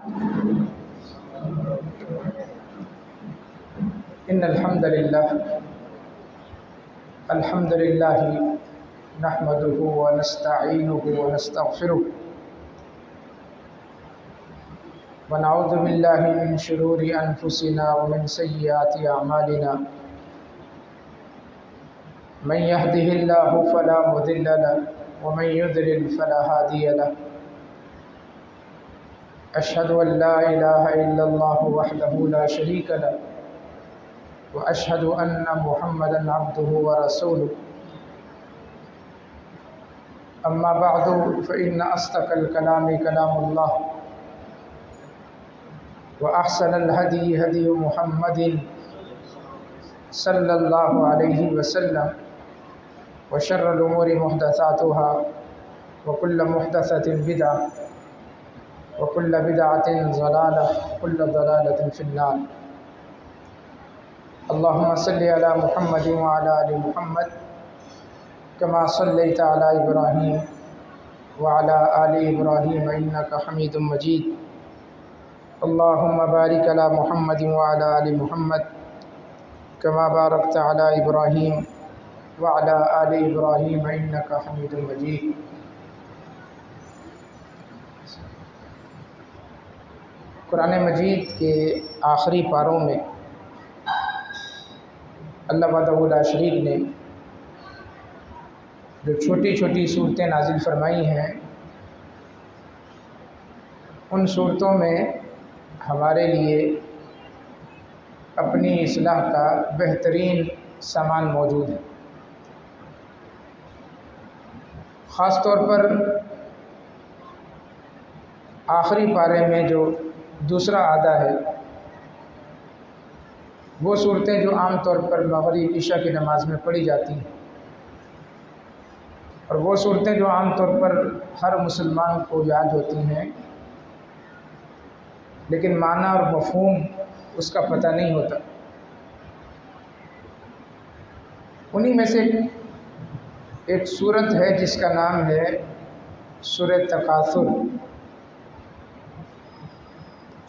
إن الحمد لله نحمده ونستعينه ونستغفره ونعوذ بالله من شرور أنفسنا ومن سيئات أعمالنا من يهده الله فلا مضل له ومن يضلل فلا هادي له أشهد أن لا إله إلا الله وحده لا شريك له وأشهد أن محمدًا عبده ورسوله أما بعد فإن أصدق الكلام كلام الله وأحسن الهدي هدي محمد صلى الله عليه وسلم وشر الأمور محدثاتها وكل محدثة بدعة وكل بدعة ضلالة وكل ضلالة في النار اللهم صل على محمد وعلى آل محمد كما صليت على إبراهيم وعلى آل إبراهيم إنك حميد مجيد اللهم بارك على محمد وعلى آل محمد كما باركت على إبراهيم وعلى آل إبراهيم إنك حميد مجيد قرآن مجید کے آخری پاروں میں اللہ وحدہ لا شریک نے جو چھوٹی چھوٹی صورتیں نازل فرمائی ہیں، ان صورتوں میں ہمارے لیے اپنی اصلاح کا بہترین سامان موجود ہے۔ خاص طور پر آخری پارے میں جو دوسرا آدھا ہے، وہ صورتیں جو عام طور پر مغرب عشاء کی نماز میں پڑھی جاتی ہیں، اور وہ صورتیں جو عام طور پر ہر مسلمان کو یاد ہوتی ہیں لیکن معنی اور مفہوم اس کا پتہ نہیں ہوتا، انہی میں سے ایک صورت ہے جس کا نام ہے سورہ تکاثر۔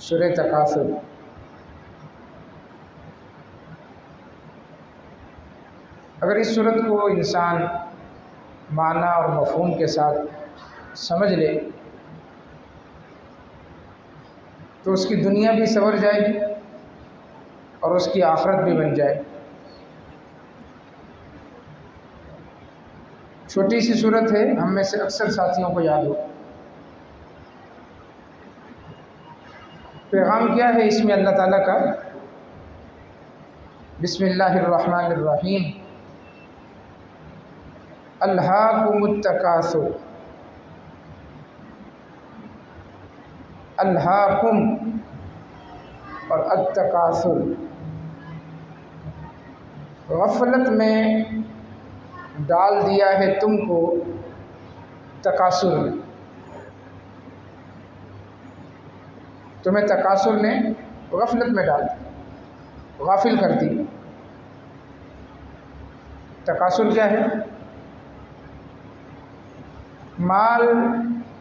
سورہ تکاثر اگر اس صورت کو انسان معنی اور مفہوم کے ساتھ سمجھ لے تو اس کی دنیا بھی سنور جائے گی اور اس کی آخرت بھی بن جائے گی۔ چھوٹی سی صورت ہے، ہم میں سے اکثر ساتھیوں کو یاد ہو۔ پیغام کیا ہے اس میں اللہ تعالیٰ کا؟ بسم اللہ الرحمن الرحیم، الہاکم التکاثر۔ الہاکم اور التکاثر، غفلت میں ڈال دیا ہے تم کو تکاثر نے، تمہیں تکاثر نے غفلت میں ڈال دی، غافل کر دی۔ تکاثر کیا ہے؟ مال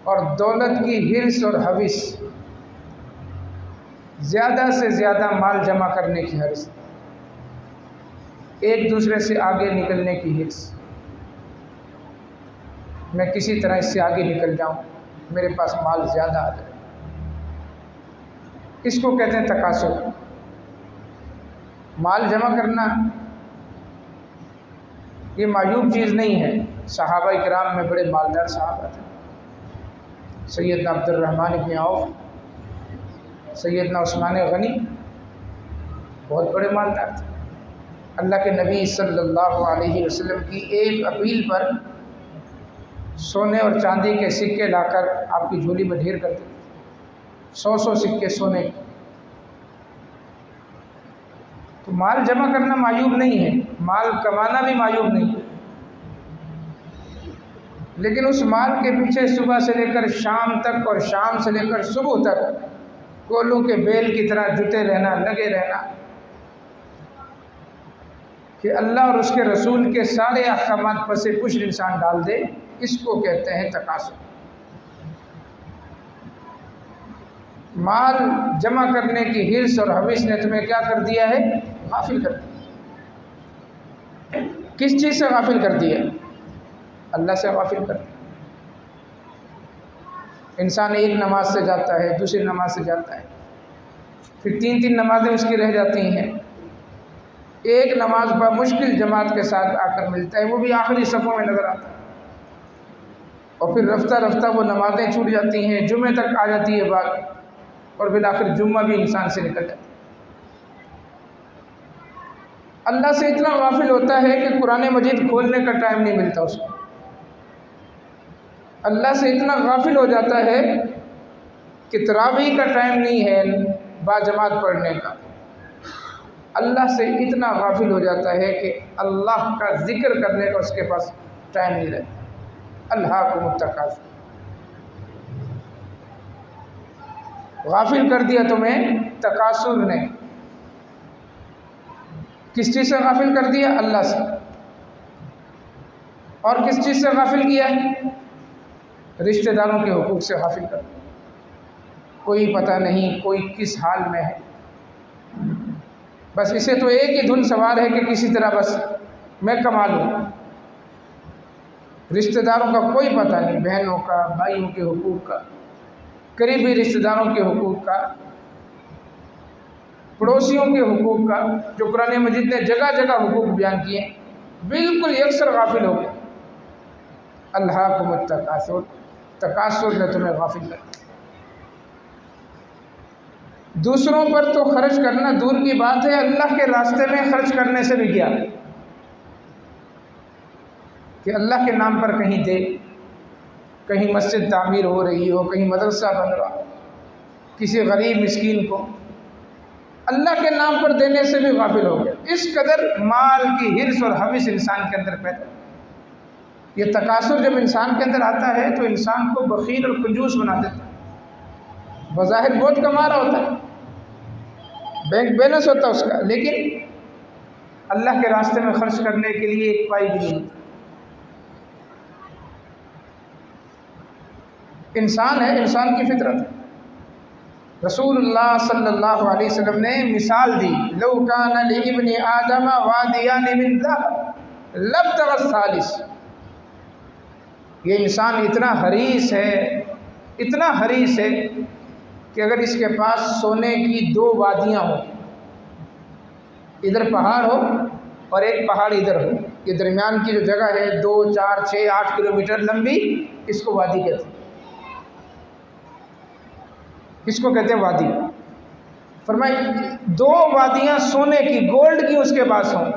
اور دولت کی ہرس اور ہوس، زیادہ سے زیادہ مال جمع کرنے کی ہرس، ایک دوسرے سے آگے نکلنے کی ہرس، میں کسی طرح اس سے آگے نکل جاؤں، میرے پاس مال زیادہ آ جائے، اس کو کہتے ہیں تکاثر۔ مال جمع کرنا یہ معیوب چیز نہیں ہے، صحابہ کرام میں بڑے مالدار صحابہ تھے، سیدنا عبد الرحمن بن عوف، سیدنا عثمان غنی، بہت بڑے مالدار تھے۔ اللہ کے نبی صلی اللہ علیہ وسلم کی ایک اپیل پر سونے اور چاندی کے سکے لا کر آپ کی جھولی میں ڈھیر کرتے تھے، 100 سکے سونے کے۔ تو مال جمع کرنا معیوب نہیں ہے، مال کمانا بھی معیوب نہیں، لیکن اس مال کے پیچھے صبح سے لے کر شام تک اور شام سے لے کر صبح تک کولوں کے بیل کی طرح جتے رہنا، لگے رہنا کہ اللہ اور اس کے رسول کے سارے احکامات پر سے کچھ انسان ڈال دے، اس کو کہتے ہیں تکاثر۔ مال جمع کرنے کی حرص اور حوث نے تمہیں کیا کر دیا ہے؟ غافل کر دیا۔ کس چیز سے غافل کر دیا؟ اللہ سے غافل کر دیا۔ انسان ایک نماز سے جاتا ہے، دوسری نماز سے جاتا ہے، پھر تین نمازیں اس کی رہ جاتی ہیں، ایک نماز بمشکل جماعت کے ساتھ آ کر ملتا ہے، وہ بھی آخری صفوں میں نظر آتا ہے، اور پھر رفتہ رفتہ وہ نمازیں چھوٹ جاتی ہیں، جمعے تک آ جاتی ہے بات، اور بالآخر جمعہ بھی انسان سے نکل جاتا ہے۔ اللہ سے اتنا غافل ہوتا ہے کہ قرآن مجید کھولنے کا ٹائم نہیں ملتا اس کو۔ اللہ سے اتنا غافل ہو جاتا ہے کہ تراویح کا ٹائم نہیں ہے باجماعت پڑھنے کا۔ اللہ سے اتنا غافل ہو جاتا ہے کہ اللہ کا ذکر کرنے کا اس کے پاس ٹائم نہیں رہتا۔ الہاکم التکاثر، غافل کر دیا تمہیں تکاثر نے۔ کس چیز سے غافل کر دیا؟ اللہ سے۔ اور کس چیز سے غافل کیا ہے؟ رشتہ داروں کے حقوق سے غافل کر دیا۔ کوئی پتہ نہیں کوئی کس حال میں ہے، بس اسے تو ایک ہی دھن سوار ہے کہ کسی طرح بس میں کما لوں۔ رشتہ داروں کا کوئی پتہ نہیں، بہنوں کا، بھائیوں کے حقوق کا، قریبی رشتہ داروں کے حقوق کا، پڑوسیوں کے حقوق کا، جو قرآن مجید نے جگہ جگہ حقوق بیان کیے ہیں، بالکل یکسر غافل ہو گئے۔ الہاکم التکاثر، تکاثر نے تمہیں غافل کر دیا۔ دوسروں پر تو خرچ کرنا دور کی بات ہے، اللہ کے راستے میں خرچ کرنے سے بھی کیا کہ اللہ کے نام پر کہیں دے، کہیں مسجد تعمیر ہو رہی ہو، کہیں مدرسہ بن رہا ہو، کسی غریب مسکین کو اللہ کے نام پر دینے سے بھی غافل ہو گئے۔ اس قدر مال کی حرص اور حوث انسان کے اندر پیدا۔ یہ تکاثر جب انسان کے اندر آتا ہے تو انسان کو بخیل اور کنجوس بنا دیتا ہے۔ بظاہر بہت کما رہا ہوتا ہے، بینک بیلنس ہوتا ہے اس کا، لیکن اللہ کے راستے میں خرچ کرنے کے لیے ایک پائی بھی نہیں ہوتا۔ انسان ہے، انسان کی فطرت ہے۔ رسول اللہ صلی اللہ علیہ وسلم نے مثال دی، لو کان لابن آدم وادیان من ذهب لابتغى الثالث۔ یہ انسان اتنا حریص ہے، اتنا حریص ہے کہ اگر اس کے پاس سونے کی 2 وادیاں ہوں، ادھر پہاڑ ہو اور ایک پہاڑ ادھر ہو، یہ درمیان کی جو جگہ ہے 2، 4، 6، 8 کلومیٹر لمبی، اس کو وادی کہتے ہیں، اس کو کہتے ہیں وادی۔ فرمائے 2 وادیاں سونے کی، گولڈ کی اس کے پاس ہوں،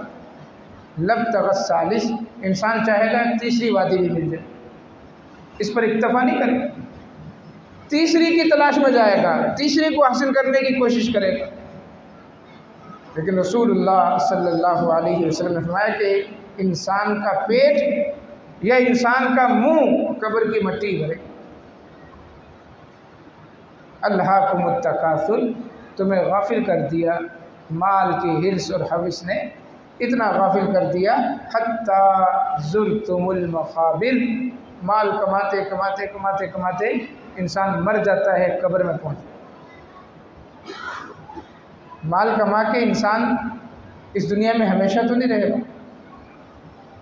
لابتغى الثالث، انسان چاہے گا تیسری وادی بھی مل جائے، اس پر اکتفا نہیں کرے گا، تیسری کی تلاش میں جائے گا، تیسری کو حاصل کرنے کی کوشش کرے گا۔ لیکن رسول اللہ صلی اللہ علیہ وسلم نے فرمایا کہ انسان کا پیٹ یا انسان کا منہ قبر کی مٹی بھرے۔ الہاکم التکاثر، تمہیں غافل کر دیا، مال کی حرص اور حوث نے اتنا غافل کر دیا، حتی زرتم المقابر، مال کماتے کماتے کماتے کماتے انسان مر جاتا ہے، قبر میں پہنچ۔ مال کما کے انسان اس دنیا میں ہمیشہ تو نہیں رہے گا۔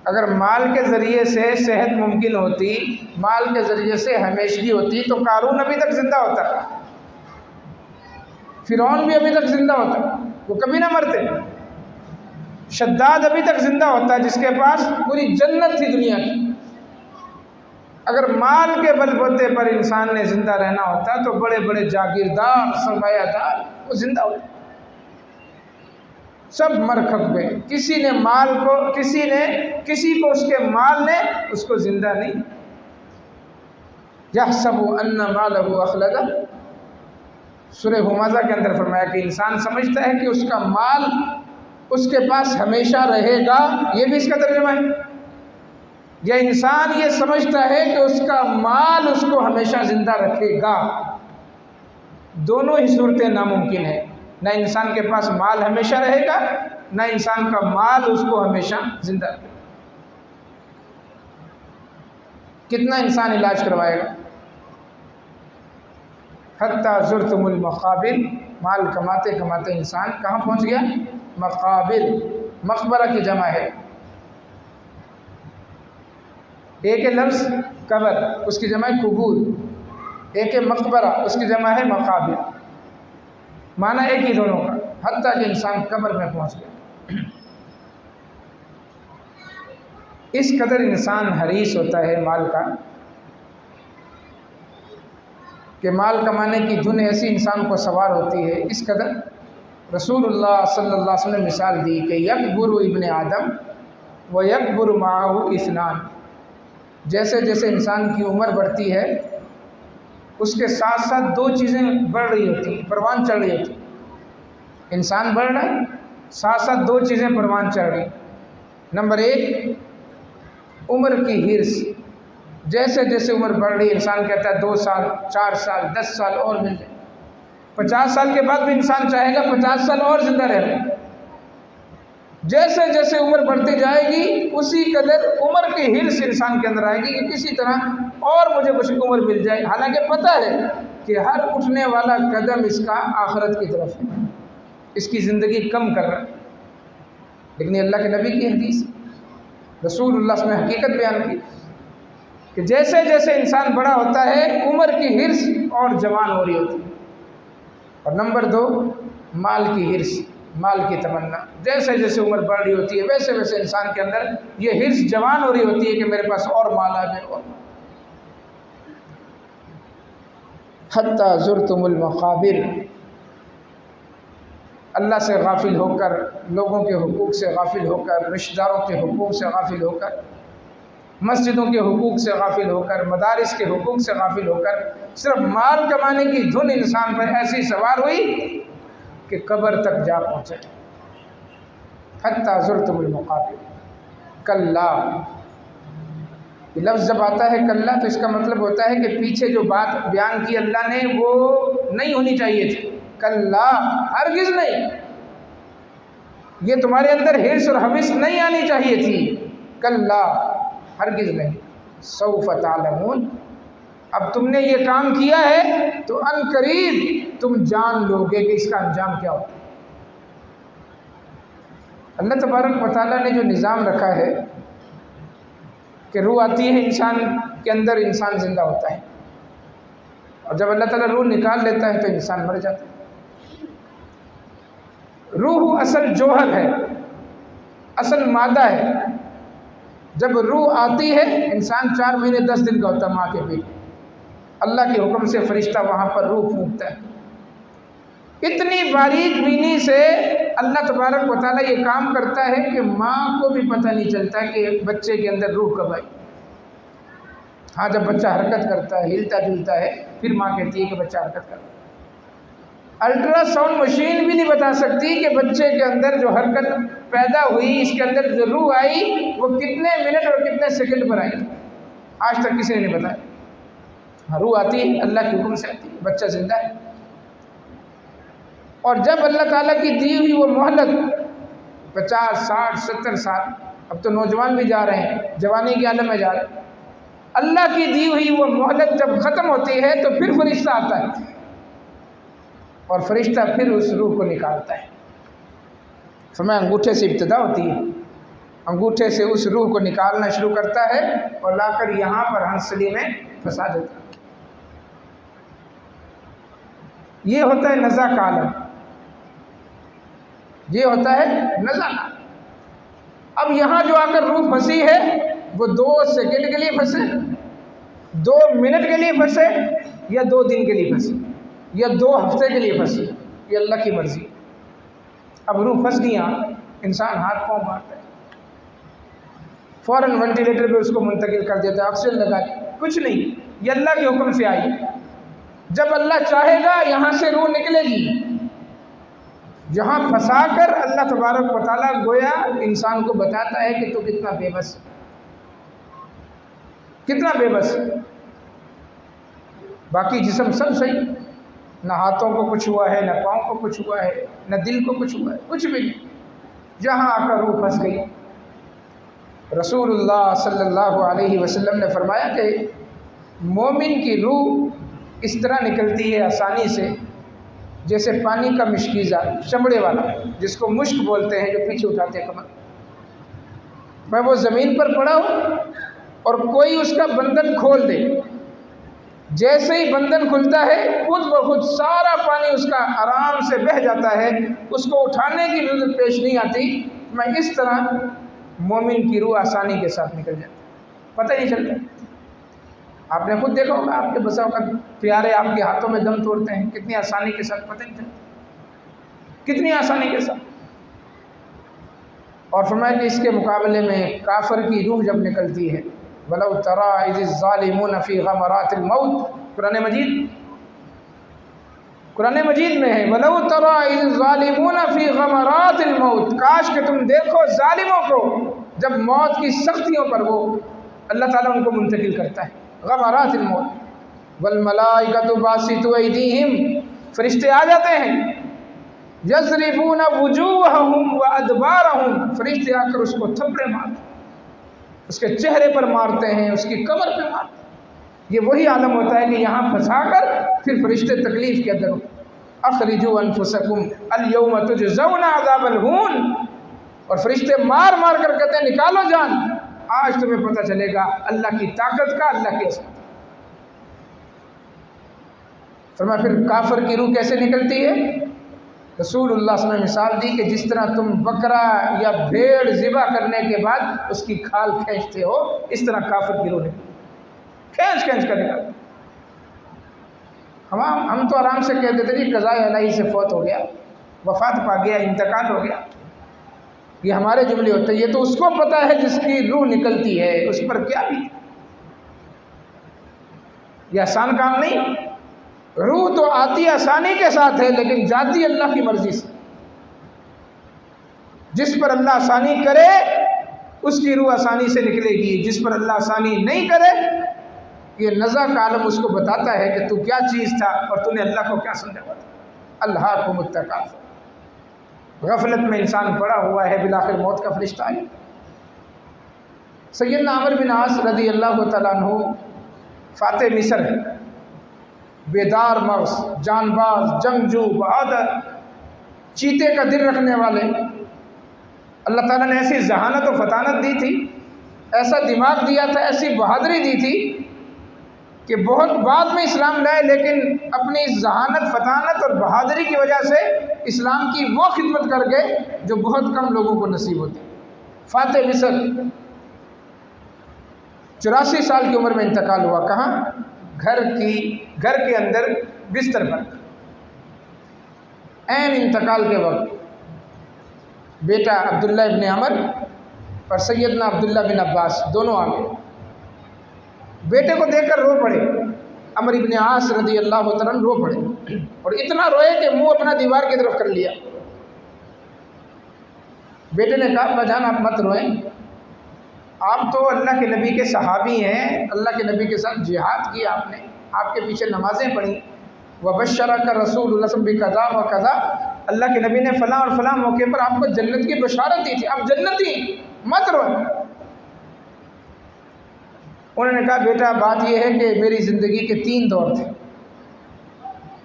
اگر مال کے ذریعے سے صحت ممکن ہوتی، مال کے ذریعے سے ہمیشگی ہوتی، تو قارون ابھی تک زندہ ہوتا، فرعون بھی ابھی تک زندہ ہوتا، وہ کبھی نہ مرتے، شداد ابھی تک زندہ ہوتا جس کے پاس پوری جنت تھی دنیا کی۔ اگر مال کے بل بوتے پر انسان نے زندہ رہنا ہوتا تو بڑے بڑے جاگیردار، سرمایہ دار وہ زندہ ہوتے، سب مر کھپ گئے۔ کسی نے مال کو، کسی کو اس کے مال نے اس کو زندہ نہیں۔ یحسب ان مالہ اخلدہ، سورہ ہمزہ کے اندر فرمایا کہ انسان سمجھتا ہے کہ اس کا مال اس کے پاس ہمیشہ رہے گا، یہ بھی اس کا ترجمہ ہے، یا انسان یہ سمجھتا ہے کہ اس کا مال اس کو ہمیشہ زندہ رکھے گا۔ دونوں ہی صورتیں ناممکن ہیں، نہ انسان کے پاس مال ہمیشہ رہے گا، نہ انسان کا مال اس کو ہمیشہ زندہ رکھے گا۔ کتنا انسان علاج کروائے گا؟ حتیٰ زرتم المقابر، مال کماتے کماتے انسان کہاں پہنچ گیا؟ مقابر، مقبرہ کی جمع ہے، ایک ہے لفظ قبر اس کی جمع ہے قبور، ایک ہے مقبرہ اس کی جمع ہے مقابر، معنی ایک ہی دونوں کا، حتیٰ کہ انسان قبر میں پہنچ گیا۔ اس قدر انسان حریص ہوتا ہے مال کا کہ مال کمانے کی دھن ایسی انسان کو سوار ہوتی ہے، اس قدر رسول اللہ صلی اللہ علیہ وسلم نے مثال دی کہ یکبر ابن آدم و یکبر معہ اثنان، جیسے جیسے انسان کی عمر بڑھتی ہے اس کے ساتھ ساتھ دو چیزیں بڑھ رہی ہوتی ہیں، پروان چڑھ رہی ہوتی، انسان بڑھ رہا ہے ساتھ ساتھ دو چیزیں پروان چڑھ رہی۔ نمبر ایک، عمر کی ہرس، جیسے جیسے عمر بڑھ رہی انسان کہتا ہے 2 سال 4 سال 10 سال اور مل جائے، 50 سال کے بعد بھی انسان چاہے گا 50 سال اور زندہ رہے۔ جیسے جیسے عمر بڑھتی جائے گی اسی قدر عمر کی ہرس انسان کے اندر آئے گی کہ کسی طرح اور مجھے کچھ عمر مل جائے، حالانکہ پتہ ہے کہ ہر اٹھنے والا قدم اس کا آخرت کی طرف ہے، اس کی زندگی کم کر رہا ہے، لیکن اللہ کے نبی کی حدیث رسول اللہ صلی اللہ علیہ وسلم نے حقیقت بیان کی کہ جیسے جیسے انسان بڑا ہوتا ہے عمر کی ہرس اور جوان ہو رہی ہوتی ہے۔ اور نمبر 2، مال کی ہرس، مال کی تمنا، جیسے جیسے عمر بڑھ رہی ہوتی ہے ویسے ویسے انسان کے اندر یہ ہرس جوان ہو رہی ہوتی ہے کہ میرے پاس اور مال آ جائے۔ اور حتیٰ زرتم المقابر، اللہ سے غافل ہو کر، لوگوں کے حقوق سے غافل ہو کر، رشتہ داروں کے حقوق سے غافل ہو کر، مسجدوں کے حقوق سے غافل ہو کر، مدارس کے حقوق سے غافل ہو کر، صرف مال کمانے کی دھن انسان پر ایسی سوار ہوئی کہ قبر تک جا پہنچے۔ حتیٰ زرتم المقابر، کلا، یہ لفظ جب آتا ہے کلا تو اس کا مطلب ہوتا ہے کہ پیچھے جو بات بیان کی اللہ نے وہ نہیں ہونی چاہیے تھی، کلا، ہرگز نہیں، یہ تمہارے اندر ہرس اور حوث نہیں آنی چاہیے تھی، کلا، ہرگز نہیں، سوف تعلمون، اب تم نے یہ کام کیا ہے تو ان قریب تم جان لو گے کہ اس کا انجام کیا ہوتا ہے۔ اللہ تبارک و تعالیٰ نے جو نظام رکھا ہے کہ روح آتی ہے انسان کے اندر، انسان زندہ ہوتا ہے، اور جب اللہ تعالیٰ روح نکال لیتا ہے تو انسان مر جاتا ہے۔ روح اصل جوہر ہے، اصل مادہ ہے، جب روح آتی ہے انسان 4 مہینے 10 دن کا ہوتا ہے ماں کے پیٹ، اللہ کے حکم سے فرشتہ وہاں پر روح پھونکتا ہے، اتنی باریک بینی سے اللہ تبارک و تعالیٰ یہ کام کرتا ہے کہ ماں کو بھی پتہ نہیں چلتا کہ بچے کے اندر روح کب آئی۔ ہاں جب بچہ حرکت کرتا ہے، ہلتا جلتا ہے، پھر ماں کہتی ہے کہ بچہ حرکت کر رہا ہے۔ الٹرا ساؤنڈ مشین بھی نہیں بتا سکتی کہ بچے کے اندر جو حرکت پیدا ہوئی، اس کے اندر جو روح آئی وہ کتنے منٹ اور کتنے سیکنڈ پر آئی، آج تک کسی نے نہیں بتایا۔ ہاں روح آتی ہے اللہ کے حکم سے آتی ہے، بچہ زندہ ہے، اور جب اللہ تعالیٰ کی دی ہوئی وہ مہلت 50 60 70 سال، اب تو نوجوان بھی جا رہے ہیں، جوانی کے عالم میں جا رہے ہیں، اللہ کی دی ہوئی وہ مہلت جب ختم ہوتی ہے تو پھر فرشتہ آتا ہے، اور فرشتہ پھر اس روح کو نکالتا ہے۔ فرمایا انگوٹھے سے ابتدا ہوتی ہے، انگوٹھے سے اس روح کو نکالنا شروع کرتا ہے اور لا کر یہاں پر ہنسلی میں پھنسا دیتا ہے۔ یہ ہوتا ہے نزع کا عالم، یہ ہوتا ہے نزع۔ اب یہاں جو آ کر روح پھنسی ہے وہ 2 سیکنڈ کے لیے پھنسے، 2 منٹ کے لیے پھنسے، یا 2 دن کے لیے پھنسے، یا 2 ہفتے کے لیے پھنسی، یہ اللہ کی مرضی۔ اب روح پھنس گیا، انسان ہاتھ پاؤں مارتا ہے، فوراً وینٹیلیٹر پہ اس کو منتقل کر دیتا ہے، آکسیجن لگا کے، کچھ نہیں، یہ اللہ کے حکم سے آئی۔ جب اللہ چاہے گا یہاں سے روح نکلے گی، جہاں پھنسا کر اللہ تبارک و تعالیٰ گویا انسان کو بتاتا ہے کہ تو کتنا بے بس، کتنا بے بس۔ باقی جسم سب صحیح، نہ ہاتھوں کو کچھ ہوا ہے، نہ پاؤں کو کچھ ہوا ہے، نہ دل کو کچھ ہوا ہے، کچھ بھی نہیں، جہاں آ کر روح پھنس گئی۔ رسول اللہ صلی اللہ علیہ وسلم نے فرمایا کہ مومن کی روح اس طرح نکلتی ہے آسانی سے جیسے پانی کا مشکیزہ چمڑے والا، جس کو مشک بولتے ہیں، جو پیچھے اٹھاتے ہیں کمر، میں وہ زمین پر پڑا ہوں اور کوئی اس کا بندھن کھول دے، جیسے ہی بندھن کھلتا ہے خود بخود سارا پانی اس کا آرام سے بہہ جاتا ہے، اس کو اٹھانے کی ضرورت پیش نہیں آتی۔ میں اس طرح مومن کی روح آسانی کے ساتھ نکل جاتی، پتہ نہیں چلتا۔ آپ نے خود دیکھا ہوگا، آپ کے بسا اوقات پیارے آپ کے ہاتھوں میں دم توڑتے ہیں، کتنی آسانی کے ساتھ، پتہ نہیں چلتا کتنی آسانی کے ساتھ۔ اور فرمایا کہ اس کے مقابلے میں کافر کی روح جب نکلتی ہے، وَلَوْ تَرَىٰ إِذِ الظَّالِمُونَ فِي غَمَرَاتِ الْمَوْتِ، قرآن مجید میں ہے وَلَوْ تَرَىٰ إِذِ الظَّالِمُونَ فِي غَمَرَاتِ الْمَوْتِ، کاش کہ تم دیکھو ظالموں کو جب موت کی سختیوں پر وہ اللہ تعالیٰ ان کو منتقل کرتا ہے، غمرات الموت، وَالْمَلَائِكَةُ بَاسِطُو أَيْدِيهِمْ، فرشتے آ جاتے ہیں، يَضْرِبُونَ وُجُوهَهُمْ وَأَدْبَارَهُمْ، فرشتے آ کر اس کو تھپڑے مارتے ہیں، اس کے چہرے پر مارتے ہیں، اس کی کمر پہ مارتے ہیں۔ یہ وہی عالم ہوتا ہے کہ یہاں پھنسا کر پھر فرشتے تکلیف کے اندر اخرجوا انفسکم اليوم تجزون عذاب الہون، اور فرشتے مار مار کر کہتے ہیں نکالو جان، آج تمہیں پتہ چلے گا اللہ کی طاقت کا، اللہ کی عظمت۔ فرمایا پھر کافر کی روح کیسے نکلتی ہے؟ رسول اللہ صلی اللہ علیہ وسلم نے مثال دی کہ جس طرح تم بکرا یا بھیڑ ذبح کرنے کے بعد اس کی کھال کھینچتے ہو، اس طرح کافر کی روح نکلتی، کھینچ کھینچ کر نکالتے۔ ہم تو آرام سے کہتے تھے جی قضاء الہی سے فوت ہو گیا، وفات پا گیا، انتقال ہو گیا، یہ ہمارے جملے ہوتے ہیں۔ یہ تو اس کو پتہ ہے جس کی روح نکلتی ہے اس پر کیا بھی، یہ آسان کام نہیں۔ روح تو آتی آسانی کے ساتھ ہے لیکن جاتی اللہ کی مرضی سے، جس پر اللہ آسانی کرے اس کی روح آسانی سے نکلے گی، جس پر اللہ آسانی نہیں کرے یہ نزع کا عالم اس کو بتاتا ہے کہ تو کیا چیز تھا اور تو نے اللہ کو کیا سمجھا تھا۔ الہاکم التکاثر، غفلت میں انسان پڑا ہوا ہے، بالآخر موت کا فرشتہ آیا۔ سیدنا عمرو بن عاص رضی اللہ تعالیٰ عنہ فاتح مصر ہے، بیدار مغز، جان باز، جنگجو، بہادر، چیتے کا دل رکھنے والے، اللہ تعالیٰ نے ایسی ذہانت و فطانت دی تھی، ایسا دماغ دیا تھا، ایسی بہادری دی تھی کہ بہت بعد میں اسلام لائے، لیکن اپنی ذہانت، فطانت اور بہادری کی وجہ سے اسلام کی وہ خدمت کر گئے جو بہت کم لوگوں کو نصیب ہوتی۔ فاتح مصر 84 سال کی عمر میں انتقال ہوا، کہاں؟ گھر کے اندر بستر پر، عین انتقال کے وقت بیٹا عبداللہ ابن عمر اور سیدنا عبداللہ بن عباس دونوں آ گئے، بیٹے کو دیکھ کر رو پڑے، عمرو ابن عاص رضی اللہ تعالیٰ رو پڑے اور اتنا روئے کہ منہ اپنا دیوار کی طرف کر لیا۔ بیٹے نے کہا ابا جان آپ مت روئیں، آپ تو اللہ کے نبی کے صحابی ہیں، اللہ کے نبی کے ساتھ جہاد کیا آپ نے، آپ کے پیچھے نمازیں پڑھی، وبشرک رسول اللہ صلی اللہ علیہ وسلم بقضاء وقضاء، اللہ کے نبی نے فلاں اور فلاں موقع پر آپ کو جنت کی بشارت دی تھی، آپ جنتی، مت روئیں۔ انہوں نے کہا بیٹا بات یہ ہے کہ میری زندگی کے 3 دور تھے،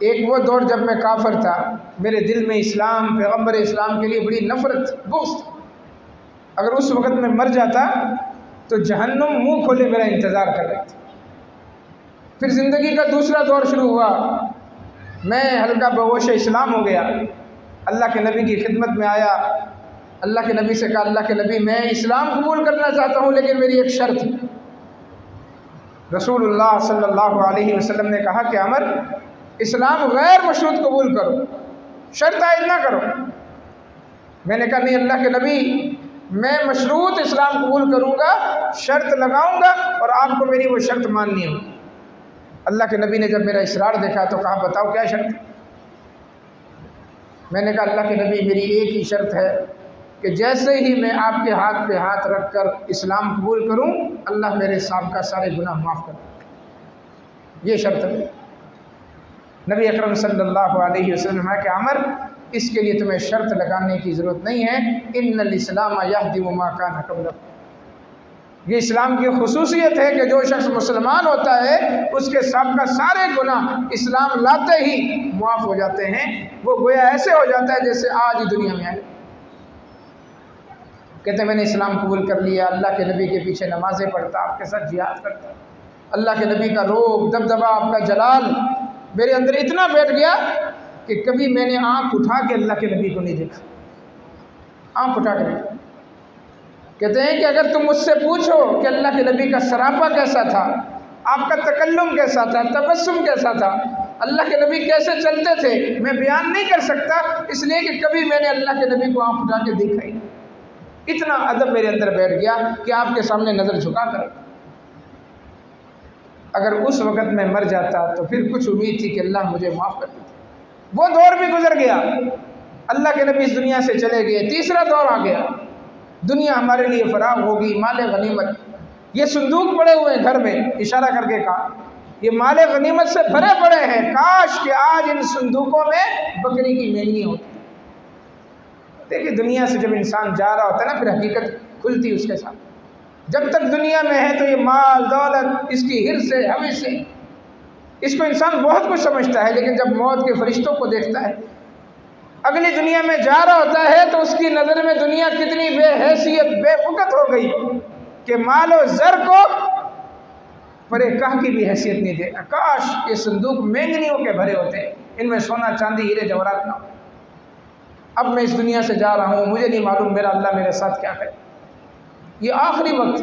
ایک وہ دور جب میں کافر تھا، میرے دل میں اسلام، پیغمبر اسلام کے لیے بڑی نفرت، بغض، اگر اس وقت میں مر جاتا تو جہنم منہ کھولے میرا انتظار کر رہی تھی۔ پھر زندگی کا دوسرا دور شروع ہوا، میں ہلکا بہوش اسلام ہو گیا، اللہ کے نبی کی خدمت میں آیا، اللہ کے نبی سے کہا اللہ کے نبی میں اسلام قبول کرنا چاہتا ہوں لیکن میری ایک شرط ہے۔ رسول اللہ صلی اللہ علیہ وسلم نے کہا کہ عمر اسلام غیر مشروط قبول کرو، شرط عائد نہ کرو۔ میں نے کہا نہیں اللہ کے نبی میں مشروط اسلام قبول کروں گا، شرط لگاؤں گا اور آپ کو میری وہ شرط ماننی ہوگی۔ اللہ کے نبی نے جب میرا اصرار دیکھا تو کہا بتاؤ کیا شرط؟ میں نے کہا اللہ کے نبی میری ایک ہی شرط ہے کہ جیسے ہی میں آپ کے ہاتھ پہ ہاتھ رکھ کر اسلام قبول کروں اللہ میرے سابقہ سارے گناہ معاف کر دے، یہ شرط ہے۔ نبی اکرم صلی اللہ علیہ وسلم کہ عمر اس کے لیے تمہیں شرط لگانے کی ضرورت نہیں ہے، ان الاسلام یہدم ما کان قبلہ، یہ اسلام کی خصوصیت ہے کہ جو شخص مسلمان ہوتا ہے اس کے سابقہ سارے گناہ اسلام لاتے ہی معاف ہو جاتے ہیں، وہ گویا ایسے ہو جاتا ہے جیسے آج ہی دنیا میں آئے۔ کہتے ہیں میں نے اسلام قبول کر لیا، اللہ کے نبی کے پیچھے نمازیں پڑھتا، آپ کے ساتھ جہاد کرتا، اللہ کے نبی کا روب دبدبہ، آپ کا جلال میرے اندر اتنا بیٹھ گیا کہ کبھی میں نے آنکھ اٹھا کے اللہ کے نبی کو نہیں دیکھا، آنکھ اٹھا کے دیکھا۔ کہتے ہیں کہ اگر تم مجھ سے پوچھو کہ اللہ کے نبی کا سراپا کیسا تھا، آپ کا تکلم کیسا تھا، تبسم کیسا تھا، اللہ کے نبی کیسے چلتے تھے، میں بیان نہیں کر سکتا، اس لیے کہ کبھی میں نے اللہ کے نبی کو آنکھ اٹھا کے دیکھا ہی نہیں۔ اتنا ادب میرے اندر بیٹھ گیا کہ آپ کے سامنے نظر جھکا کر، اگر اس وقت میں مر جاتا تو پھر کچھ امید تھی کہ اللہ مجھے معاف کر دیتا۔ وہ دور بھی گزر گیا، اللہ کے نبی اس دنیا سے چلے گئے، تیسرا دور آ گیا، دنیا ہمارے لیے فراغ ہوگی، مال غنیمت، یہ صندوق پڑے ہوئے ہیں گھر میں، اشارہ کر کے کہا یہ مال غنیمت سے بھرے پڑے ہیں، کاش کہ آج ان صندوقوں میں بکری کی مینگنی ہوتی۔ دیکھیے دنیا سے جب انسان جا رہا ہوتا ہے نا، پھر حقیقت کھلتی اس کے ساتھ۔ جب تک دنیا میں ہے تو یہ مال دولت، اس کی حرص ہے، حوث ہے، اس کو انسان بہت کچھ سمجھتا ہے، لیکن جب موت کے فرشتوں کو دیکھتا ہے، اگلی دنیا میں جا رہا ہوتا ہے، تو اس کی نظر میں دنیا کتنی بے حیثیت، بے وقت ہو گئی کہ مال و زر کو پرے کاہ کی بھی حیثیت نہیں دے۔ کاش یہ صندوق مینگنیوں کے بھرے ہوتے، ان میں سونا چاندی ہیرے جواہرات نہ ہو۔ اب میں اس دنیا سے جا رہا ہوں، مجھے نہیں معلوم میرا اللہ میرے ساتھ کیا کرے۔ یہ آخری وقت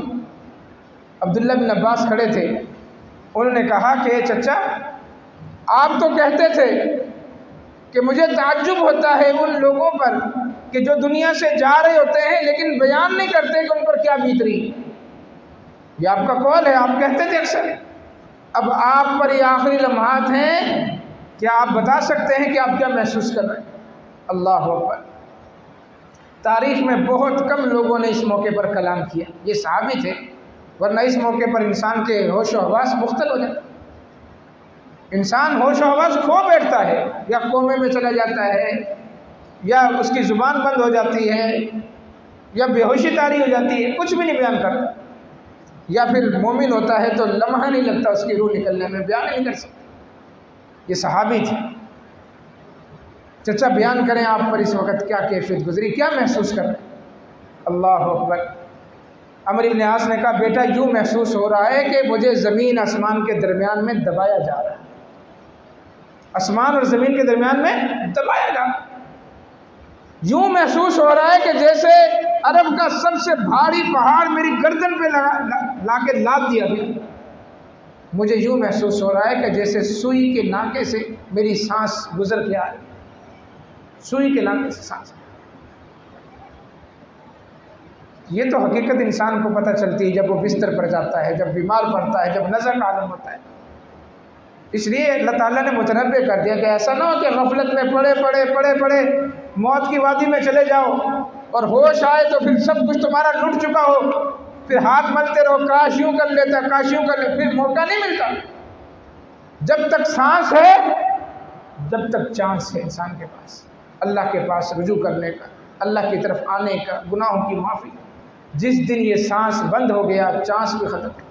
عبداللہ بن عباس کھڑے تھے، انہوں نے کہا کہ چچا آپ تو کہتے تھے کہ مجھے تعجب ہوتا ہے ان لوگوں پر کہ جو دنیا سے جا رہے ہوتے ہیں لیکن بیان نہیں کرتے کہ ان پر کیا بیت رہی۔ یہ آپ کا قول ہے، آپ کہتے تھے اکثر، اب آپ پر یہ آخری لمحات ہیں، کیا آپ بتا سکتے ہیں کہ آپ کیا محسوس کر رہے ہیں؟ اللہ اکبر۔ تاریخ میں بہت کم لوگوں نے اس موقع پر کلام کیا، یہ صحابی تھے، ورنہ اس موقع پر انسان کے ہوش و حواس مختل ہو جاتا، انسان ہوش و حواس کھو بیٹھتا ہے، یا کومے میں چلا جاتا ہے، یا اس کی زبان بند ہو جاتی ہے، یا بے ہوشی طاری ہو جاتی ہے، کچھ بھی نہیں بیان کرتا، یا پھر مومن ہوتا ہے تو لمحہ نہیں لگتا اس کی روح نکلنے میں، بیان نہیں کر سکتا۔ یہ صحابی تھے۔ چچا بیان کریں آپ پر اس وقت کیا کیفیت گزری، کیا محسوس کر رہے ہیں؟ اللہ اکبر۔ عمرو بن عاص نے کہا بیٹا یوں محسوس ہو رہا ہے کہ مجھے زمین آسمان کے درمیان میں دبایا جا رہا ہے، آسمان اور زمین کے درمیان میں دبایا جا رہا ہے۔ یوں محسوس ہو رہا ہے کہ جیسے عرب کا سب سے بھاری پہاڑ میری گردن پہ لا کے لاد دیا گیا۔ مجھے یوں محسوس ہو رہا ہے کہ جیسے سوئی کے ناکے سے میری سانس گزر کے آ رہی، سوئی کے ناکے سے سانس۔ یہ تو حقیقت انسان کو پتہ چلتی ہے جب وہ بستر پر جاتا ہے، جب بیمار پڑتا ہے، جب نظر کا عالم ہوتا ہے۔ اس لیے اللہ تعالیٰ نے متنبع کر دیا کہ ایسا نہ ہو کہ غفلت میں پڑے موت کی وادی میں چلے جاؤ اور ہوش آئے تو پھر سب کچھ تمہارا لٹ چکا ہو، پھر ہاتھ ملتے رہو کاش یوں کر لیتا، کاش یوں کر لیتا، پھر موقع نہیں ملتا۔ جب تک سانس ہے، جب تک چانس ہے انسان کے پاس، اللہ کے پاس رجوع کرنے کا، اللہ کی طرف آنے کا، گناہوں کی معافی۔ جس دن یہ سانس بند ہو گیا چانس بھی ختم،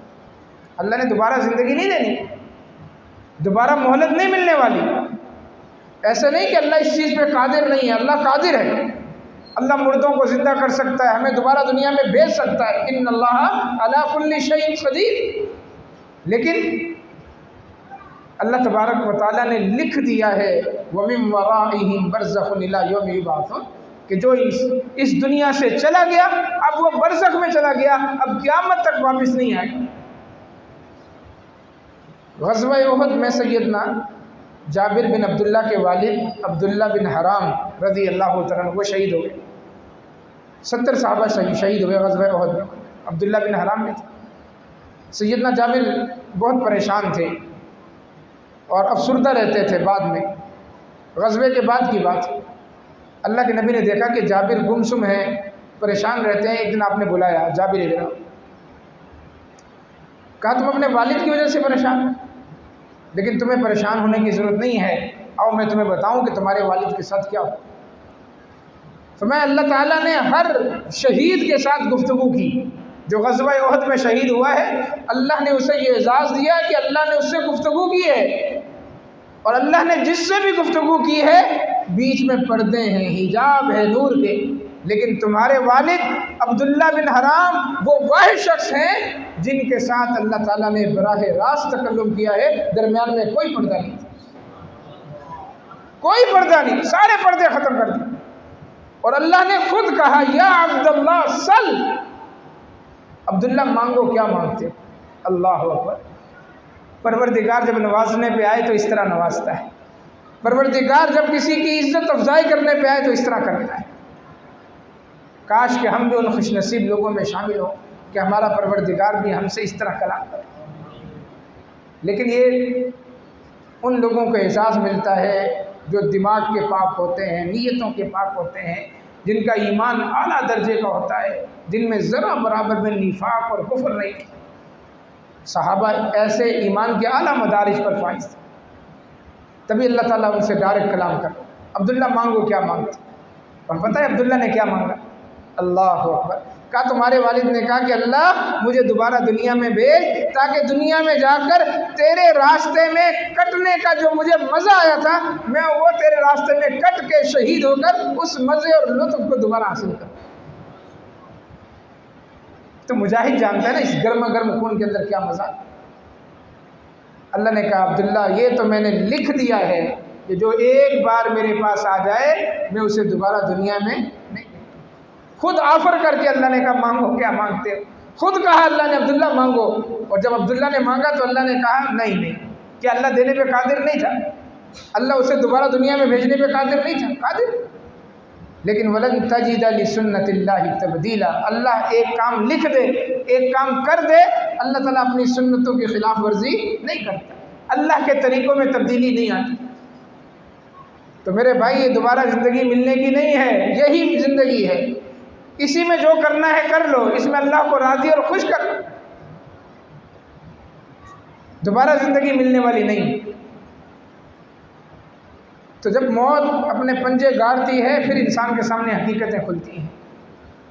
اللہ نے دوبارہ زندگی نہیں دینی، دوبارہ مہلت نہیں ملنے والی۔ ایسا نہیں کہ اللہ اس چیز پہ قادر نہیں ہے، اللہ قادر ہے، اللہ مردوں کو زندہ کر سکتا ہے، ہمیں دوبارہ دنیا میں بھیج سکتا ہے، ان اللہ علی کل شیء قدیر۔ لیکن اللہ تبارک و تعالیٰ نے لکھ دیا ہے وَمِن وَرَائِهِمْ بَرْزَخٌ إِلَىٰ يَوْمِ يُبْعَثُونَ کہ جو اس دنیا سے چلا گیا اب وہ برزخ میں چلا گیا، اب قیامت تک واپس نہیں آئے۔ غزوہ احد میں سیدنا جابر بن عبداللہ کے والد عبداللہ بن حرام رضی اللہ تعالیٰ عنہ وہ شہید ہو گئے، 70 صحابہ شہید ہوئے غزوہ احد میں، عبداللہ بن حرام میں تھے۔ سیدنا جابر بہت پریشان تھے اور افسردہ رہتے تھے۔ بعد میں غزوے کے بعد کی بات، اللہ کے نبی نے دیکھا کہ جابر گمسم ہیں، پریشان رہتے ہیں۔ ایک دن آپ نے بلایا جابر ادھر، کہا تم اپنے والد کی وجہ سے پریشان، لیکن تمہیں پریشان ہونے کی ضرورت نہیں ہے، آؤ میں تمہیں بتاؤں کہ تمہارے والد کے ساتھ کیا ہو۔ فرمایا اللہ تعالیٰ نے ہر شہید کے ساتھ گفتگو کی، جو غزوہ احد میں شہید ہوا ہے، اللہ نے اسے یہ اعزاز دیا کہ اللہ نے اس سے گفتگو کی ہے، اور اللہ نے جس سے بھی گفتگو کی ہے بیچ میں پردے ہیں، حجاب ہے نور کے، لیکن تمہارے والد عبداللہ بن حرام وہ واحد شخص ہیں جن کے ساتھ اللہ تعالیٰ نے براہ راست تکلم کیا ہے، درمیان میں کوئی پردہ نہیں، کوئی پردہ نہیں، سارے پردے ختم کر دیے، اور اللہ نے خود کہا یا عبداللہ سل، عبداللہ مانگو، کیا مانگتے؟ اللہ اکبر۔ پروردگار جب نوازنے پہ آئے تو اس طرح نوازتا ہے، پروردگار جب کسی کی عزت افزائی کرنے پہ آئے تو اس طرح کرتا ہے۔ کاش کہ ہم بھی ان خوش نصیب لوگوں میں شامل ہوں کہ ہمارا پروردگار بھی ہم سے اس طرح کلام کرے، لیکن یہ ان لوگوں کو اعزاز ملتا ہے جو دماغ کے پاک ہوتے ہیں، نیتوں کے پاک ہوتے ہیں، جن کا ایمان اعلیٰ درجے کا ہوتا ہے، جن میں ذرا برابر میں نفاق اور کفر نہیں۔ صحابہ ایسے ایمان کے اعلیٰ مدارج پر فائز تھے، تبھی اللہ تعالیٰ ان سے ڈائریکٹ کلام کر، عبداللہ مانگو، کیا مانگتے؟ اور پتہ ہے عبداللہ نے کیا مانگا؟ اللہ اکبر۔ کہا تمہارے والد نے کہا کہ اللہ مجھے دوبارہ دنیا میں بھیج تاکہ دنیا میں جا کر تیرے راستے میں کٹنے کا جو مجھے مزہ آیا تھا میں وہ تیرے راستے میں کٹ کے شہید ہو کر اس مزے اور لطف کو دوبارہ حاصل کروں۔ تو مجاہد جانتا ہے نا اس گرما گرم خون کے اندر کیا مزہ۔ اللہ نے کہا عبداللہ یہ تو میں نے لکھ دیا ہے کہ جو ایک بار میرے پاس آ جائے میں اسے دوبارہ دنیا میں نہیں۔ خود آفر کر کے اللہ نے کہا مانگو، کیا مانگتے ہو؟ خود کہا اللہ نے عبداللہ مانگو، اور جب عبداللہ نے مانگا تو اللہ نے کہا نہیں، کہ اللہ دینے پہ قادر نہیں تھا، اللہ اسے دوبارہ دنیا میں بھیجنے پہ قادر نہیں تھا، قادر، لیکن وَلَن تَجِدَ لِسُنَّتِ اللَّهِ تَبْدِيلًا، اللہ ایک کام لکھ دے، ایک کام کر دے، اللہ تعالیٰ اپنی سنتوں کی خلاف ورزی نہیں کرتا، اللہ کے طریقوں میں تبدیلی نہیں آتی۔ تو میرے بھائی یہ دوبارہ زندگی ملنے کی نہیں ہے، یہی زندگی ہے، اسی میں جو کرنا ہے کر لو، اس میں اللہ کو راضی اور خوش کر لو، دوبارہ زندگی ملنے والی نہیں۔ تو جب موت اپنے پنجے گاڑتی ہے پھر انسان کے سامنے حقیقتیں کھلتی ہیں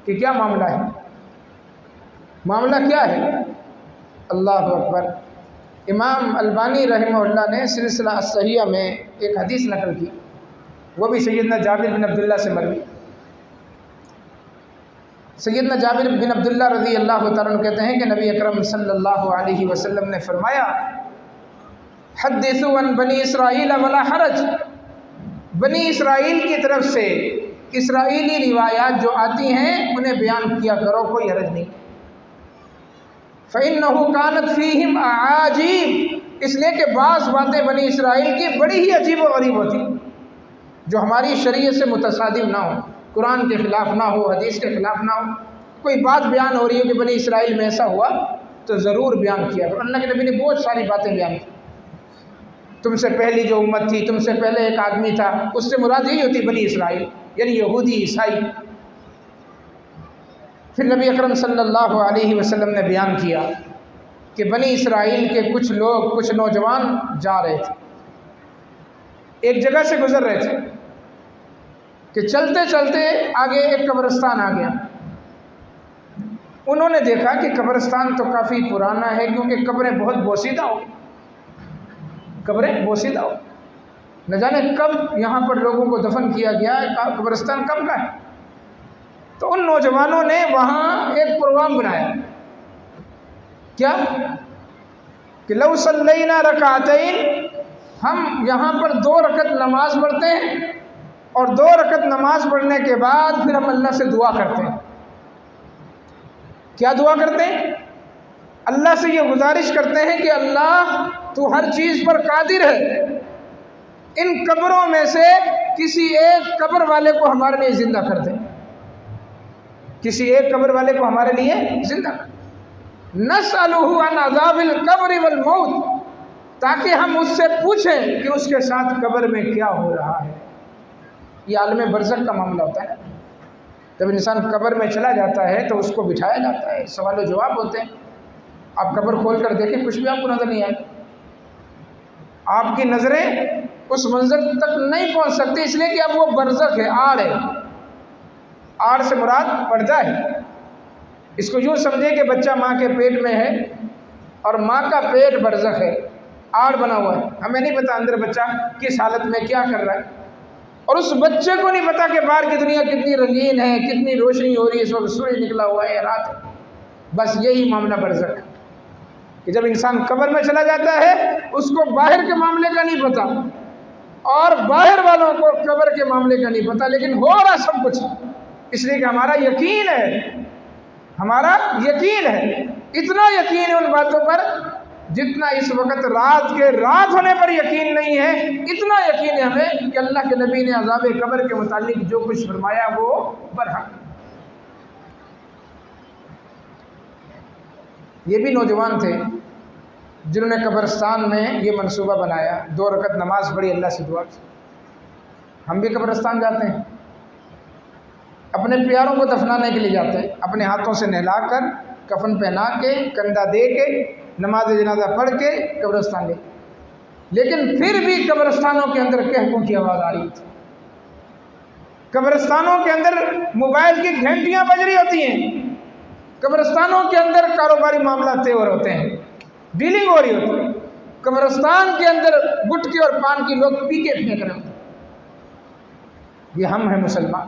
کہ کیا معاملہ ہے، معاملہ کیا ہے۔ اللہ اکبر۔ امام البانی رحمہ اللہ نے سلسلہ الصحیحہ میں ایک حدیث نقل کی، وہ بھی سیدنا جابر بن عبداللہ سے مروی۔ سیدنا جابر بن عبداللہ رضی اللہ تعالیٰ عنہ کہتے ہیں کہ نبی اکرم صلی اللہ علیہ وسلم نے فرمایا حدثوا عن بنی اسرائیل ولا حرج، بنی اسرائیل کی طرف سے اسرائیلی روایات جو آتی ہیں انہیں بیان کیا کرو، کوئی حرج نہیں۔ فَإِنَّهُ كَانَتْ فِيهِمْ أَعَاجِيبُ، اس لیے کہ بعض باتیں بنی اسرائیل کی بڑی ہی عجیب و غریب ہوتی جو ہماری شریعت سے متصادم نہ ہو، قرآن کے خلاف نہ ہو، حدیث کے خلاف نہ ہو۔ کوئی بات بیان ہو رہی ہے کہ بنی اسرائیل میں ایسا ہوا تو ضرور بیان کیا کرو۔ اللہ کے نبی نے بہت ساری باتیں بیان کی، تم سے پہلی جو امت تھی، تم سے پہلے ایک آدمی تھا، اس سے مراد یہی ہوتی بنی اسرائیل، یعنی یہودی عیسائی۔ پھر نبی اکرم صلی اللہ علیہ وسلم نے بیان کیا کہ بنی اسرائیل کے کچھ لوگ، کچھ نوجوان جا رہے تھے، ایک جگہ سے گزر رہے تھے کہ چلتے چلتے آگے ایک قبرستان آ گیا۔ انہوں نے دیکھا کہ قبرستان تو کافی پرانا ہے کیونکہ قبریں بہت بوسیدہ ہو، قبریں بوسیدہ ہو، نہ جانے کب یہاں پر لوگوں کو دفن کیا گیا ہے، قبرستان کب کا ہے۔ تو ان نوجوانوں نے وہاں ایک پروگرام بنایا، کیا کہ لو صلینا رکعتین، ہم یہاں پر 2 رکعت نماز پڑھتے ہیں اور 2 رکعت نماز پڑھنے کے بعد پھر ہم اللہ سے دعا کرتے ہیں۔ کیا دعا کرتے ہیں؟ اللہ سے یہ گزارش کرتے ہیں کہ اللہ تو ہر چیز پر قادر ہے، ان قبروں میں سے کسی ایک قبر والے کو ہمارے لیے زندہ کر دے، کسی ایک قبر والے کو ہمارے لیے زندہ کر دے، نسألہ عن عذاب القبر والموت، تاکہ ہم اس سے پوچھیں کہ اس کے ساتھ قبر میں کیا ہو رہا ہے۔ یہ عالم برزخ کا معاملہ ہوتا ہے۔ جب انسان قبر میں چلا جاتا ہے تو اس کو بٹھایا جاتا ہے، سوال و جواب ہوتے ہیں۔ آپ قبر کھول کر دیکھیں، کچھ بھی آپ کو نظر نہیں آئے، آپ کی نظریں اس منظر تک نہیں پہنچ سکتی، اس لیے کہ اب وہ برزخ ہے، آڑ ہے، آڑ سے مراد پردہ ہے۔ اس کو یوں سمجھے کہ بچہ ماں کے پیٹ میں ہے اور ماں کا پیٹ برزخ ہے، آڑ بنا ہوا ہے، ہمیں نہیں پتا اندر بچہ کس حالت میں کیا کر رہا ہے، اور اس بچے کو نہیں پتا کہ باہر کی دنیا کتنی رنگین ہے، کتنی روشنی ہو رہی ہے، اس وقت سورج نکلا ہوا ہے یا رات ہے۔ بس یہی معاملہ برزخ ہے کہ جب انسان قبر میں چلا جاتا ہے اس کو باہر کے معاملے کا نہیں پتا، اور باہر والوں کو قبر کے معاملے کا نہیں پتا، لیکن ہو رہا سب کچھ، اس لیے کہ ہمارا یقین ہے، ہمارا یقین ہے، اتنا یقین ہے ان باتوں پر جتنا اس وقت رات کے رات ہونے پر یقین نہیں ہے، اتنا یقین ہے ہمیں کہ اللہ کے نبی نے عذاب قبر کے متعلق جو کچھ فرمایا وہ برحق۔ یہ بھی نوجوان تھے جنہوں نے قبرستان میں یہ منصوبہ بنایا، 2 رکعت نماز پڑھی، اللہ سے دعا کی۔ ہم بھی قبرستان جاتے ہیں، اپنے پیاروں کو دفنانے کے لیے جاتے ہیں، اپنے ہاتھوں سے نہلا کر، کفن پہنا کے، کندھا دے کے، نماز جنازہ پڑھ کے قبرستان لے، لیکن پھر بھی قبرستانوں کے اندر کہکوں کی آواز آ رہی تھی، قبرستانوں کے اندر موبائل کی گھنٹیاں بج رہی ہوتی ہیں، قبرستانوں کے اندر کاروباری معاملات طے ہو رہے ہوتے ہیں، ڈیلنگ ہو رہی ہوتی ہے، قبرستان کے اندر گٹکے اور پان کی لوگ پی کے پھینک رہے ہوتے ہیں۔ یہ ہم ہیں مسلمان،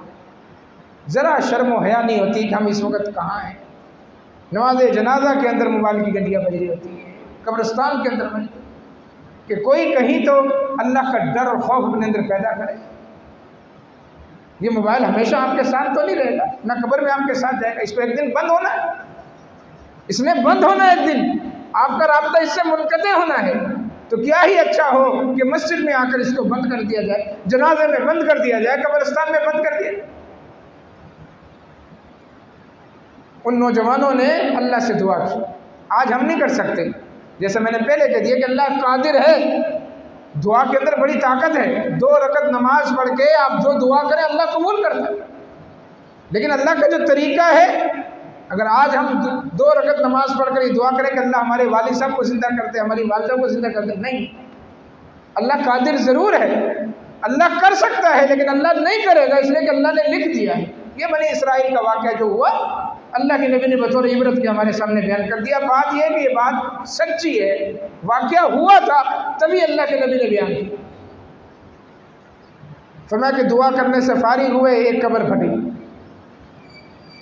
ذرا شرم و حیا نہیں ہوتی کہ ہم اس وقت کہاں ہیں؟ نماز جنازہ کے اندر موبائل کی گھنٹیاں بج رہی ہوتی ہیں، قبرستان کے اندر بج کہ کوئی کہیں تو اللہ کا ڈر اور خوف اپنے اندر پیدا کرے۔ یہ موبائل ہمیشہ آپ کے ساتھ تو نہیں رہے گا، نہ قبر میں آپ کے ساتھ جائے گا، اس کو ایک دن بند ہونا ہے، اس نے بند ہونا ہے، ایک دن آپ کا رابطہ اس سے منقطع ہونا ہے۔ تو کیا ہی اچھا ہو کہ مسجد میں آ کر اس کو بند کر دیا جائے، جنازے میں بند کر دیا جائے، قبرستان میں بند کر دیا جائے۔ ان نوجوانوں نے اللہ سے دعا کی، آج ہم نہیں کر سکتے، جیسے میں نے پہلے کہہ دیا کہ اللہ قادر ہے، دعا کے اندر بڑی طاقت ہے، 2 رکعت نماز پڑھ کے آپ جو دعا کریں اللہ قبول کرتا ہے، لیکن اللہ کا جو طریقہ ہے، اگر آج ہم 2 رکعت نماز پڑھ کر یہ دعا کریں کہ اللہ ہمارے والد صاحب کو زندہ کرتے، ہماری والدہ کو زندہ کرتے، نہیں، اللہ قادر ضرور ہے، اللہ کر سکتا ہے، لیکن اللہ نہیں کرے گا، اس لیے کہ اللہ نے لکھ دیا ہے۔ یہ بنی اسرائیل کا واقعہ جو ہوا، اللہ کے نبی نے بطور عبرت کے ہمارے سامنے بیان کر دیا۔ بات یہ کہ یہ بات سچی ہے، واقعہ ہوا تھا، تبھی اللہ کے نبی نے بیان کی۔ فرمایا کہ دعا کرنے سے فارغ ہوئے، ایک قبر پھٹی،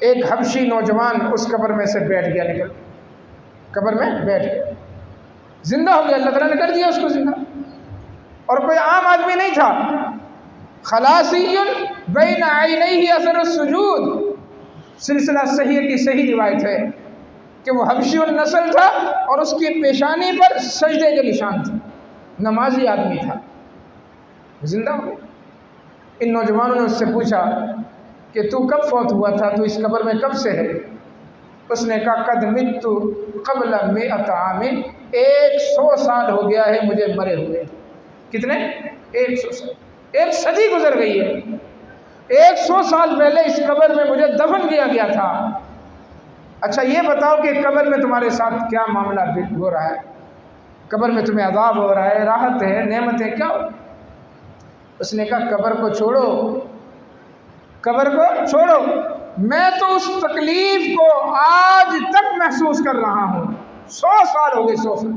ایک حبشی نوجوان اس قبر میں سے بیٹھ گیا، نکل قبر میں بیٹھ گیا، زندہ ہو گیا، اللہ تعالیٰ نے کر دیا اس کو زندہ، اور کوئی عام آدمی نہیں تھا، خلاصی بین عینیہ اثر السجود، سلسلہ صحیح کی صحیح روایت ہے کہ وہ حبشی النسل تھا اور اس کی پیشانی پر سجدے کے نشان تھے، نمازی آدمی تھا، زندہ ہو گیا۔ ان نوجوانوں نے اس سے پوچھا کہ تو کب فوت ہوا تھا، تو اس قبر میں کب سے ہے؟ اس نے کہا قد مت قبل 100 عام، 100 سال ہو گیا ہے مجھے مرے ہوئے۔ کتنے؟ 100 سال، 1 صدی گزر گئی ہے، 100 سال پہلے اس قبر میں مجھے دفن کیا گیا تھا۔ اچھا یہ بتاؤ کہ قبر میں تمہارے ساتھ کیا معاملہ ہو رہا ہے؟ قبر میں تمہیں عذاب ہو رہا ہے، راحت ہے، نعمت ہے، کیا ہو؟ اس نے کہا قبر کو چھوڑو، قبر کو چھوڑو، میں تو اس تکلیف کو آج تک محسوس کر رہا ہوں، 100 سال ہو گئے، 100 سال،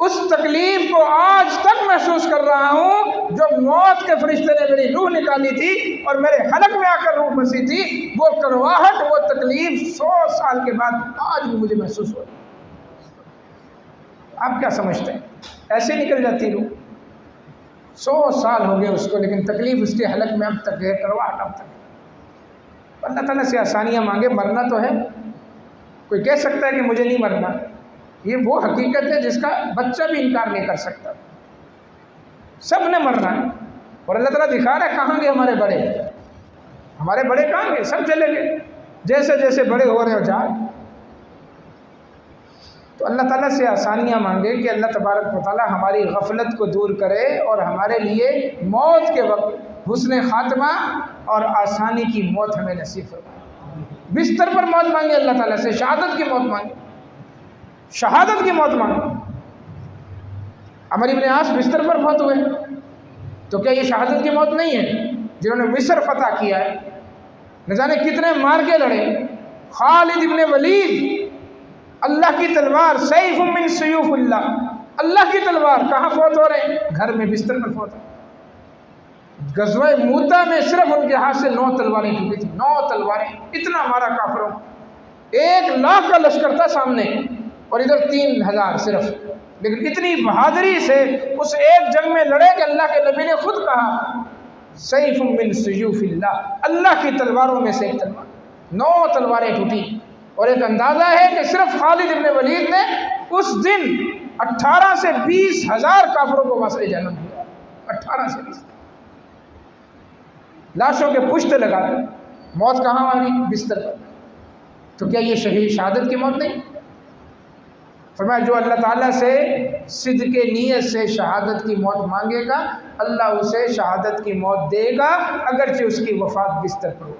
اس تکلیف کو آج تک محسوس کر رہا ہوں جو موت کے فرشتے نے میری روح نکالی تھی اور میرے حلق میں آ کر روح پھنسی تھی، وہ کڑواہٹ، وہ تکلیف 100 سال کے بعد آج بھی مجھے محسوس ہو رہی ہے۔ آپ کیا سمجھتے ہیں؟ ایسے نکل جاتی روح؟ 100 سال ہو گئے اس کو، لیکن تکلیف اس کے حلق میں اب تک ہے، کڑواہٹ اب تک ہے۔ اللہ تعالیٰ سے آسانیاں مانگے، مرنا تو ہے، کوئی کہہ سکتا ہے کہ مجھے نہیں مرنا، یہ وہ حقیقت ہے جس کا بچہ بھی انکار نہیں کر سکتا، سب نے مرنا ہے، اور اللہ تعالیٰ دکھا رہا ہے کہاں گئے ہمارے بڑے، ہمارے بڑے کہاں گئے؟ سب چلے گئے، جیسے جیسے بڑے ہو رہے ہو جا۔ تو اللہ تعالیٰ سے آسانیاں مانگے کہ اللہ تبارک و تعالیٰ ہماری غفلت کو دور کرے اور ہمارے لیے موت کے وقت حسن خاتمہ اور آسانی کی موت ہمیں نصیب فرمائے۔ بستر پر موت مانگے اللہ تعالیٰ سے، شہادت کی موت مانگے، شہادت کی موت مانگے۔ عمرو بن عاص بستر پر فوت ہوئے، تو کیا یہ شہادت کی موت نہیں ہے؟ جنہوں نے مصر فتح کیا ہے، نہ جانے کتنے مار کے لڑے، خالد ابن ولید، اللہ کی تلوار، سیف من سیوف اللہ، اللہ کی تلوار، کہاں فوت ہو رہے ہیں؟ گھر میں بستر پر فوت ہو رہے ہیں۔ غزوہ موتا میں صرف ان کے ہاتھ سے 9 تلواریں ٹوٹی تھیں، 9 تلواریں، اتنا مارا کافروں، 1,00,000 کا لشکر تھا سامنے اور ادھر 3,000 صرف، لیکن اتنی بہادری سے اس ایک جنگ میں لڑے کہ اللہ کے نبی نے خود کہا سیف من سیوف اللہ، اللہ کی تلواروں میں سے ایک تلوار، 9 تلواریں ٹوٹی۔ اور ایک اندازہ ہے کہ صرف خالد ابن ولید نے اس دن 18 سے 20,000 کافروں کو واسطے جنم دیا، 18 سے 20 لاشوں کے پشت لگا دی۔ موت کہاں آ گئی؟ بستر پر۔ تو کیا یہ شہادت کی موت نہیں؟ فرمایا جو اللہ تعالیٰ سے صدق نیت سے شہادت کی موت مانگے گا، اللہ اسے شہادت کی موت دے گا، اگرچہ اس کی وفات بستر پر ہو۔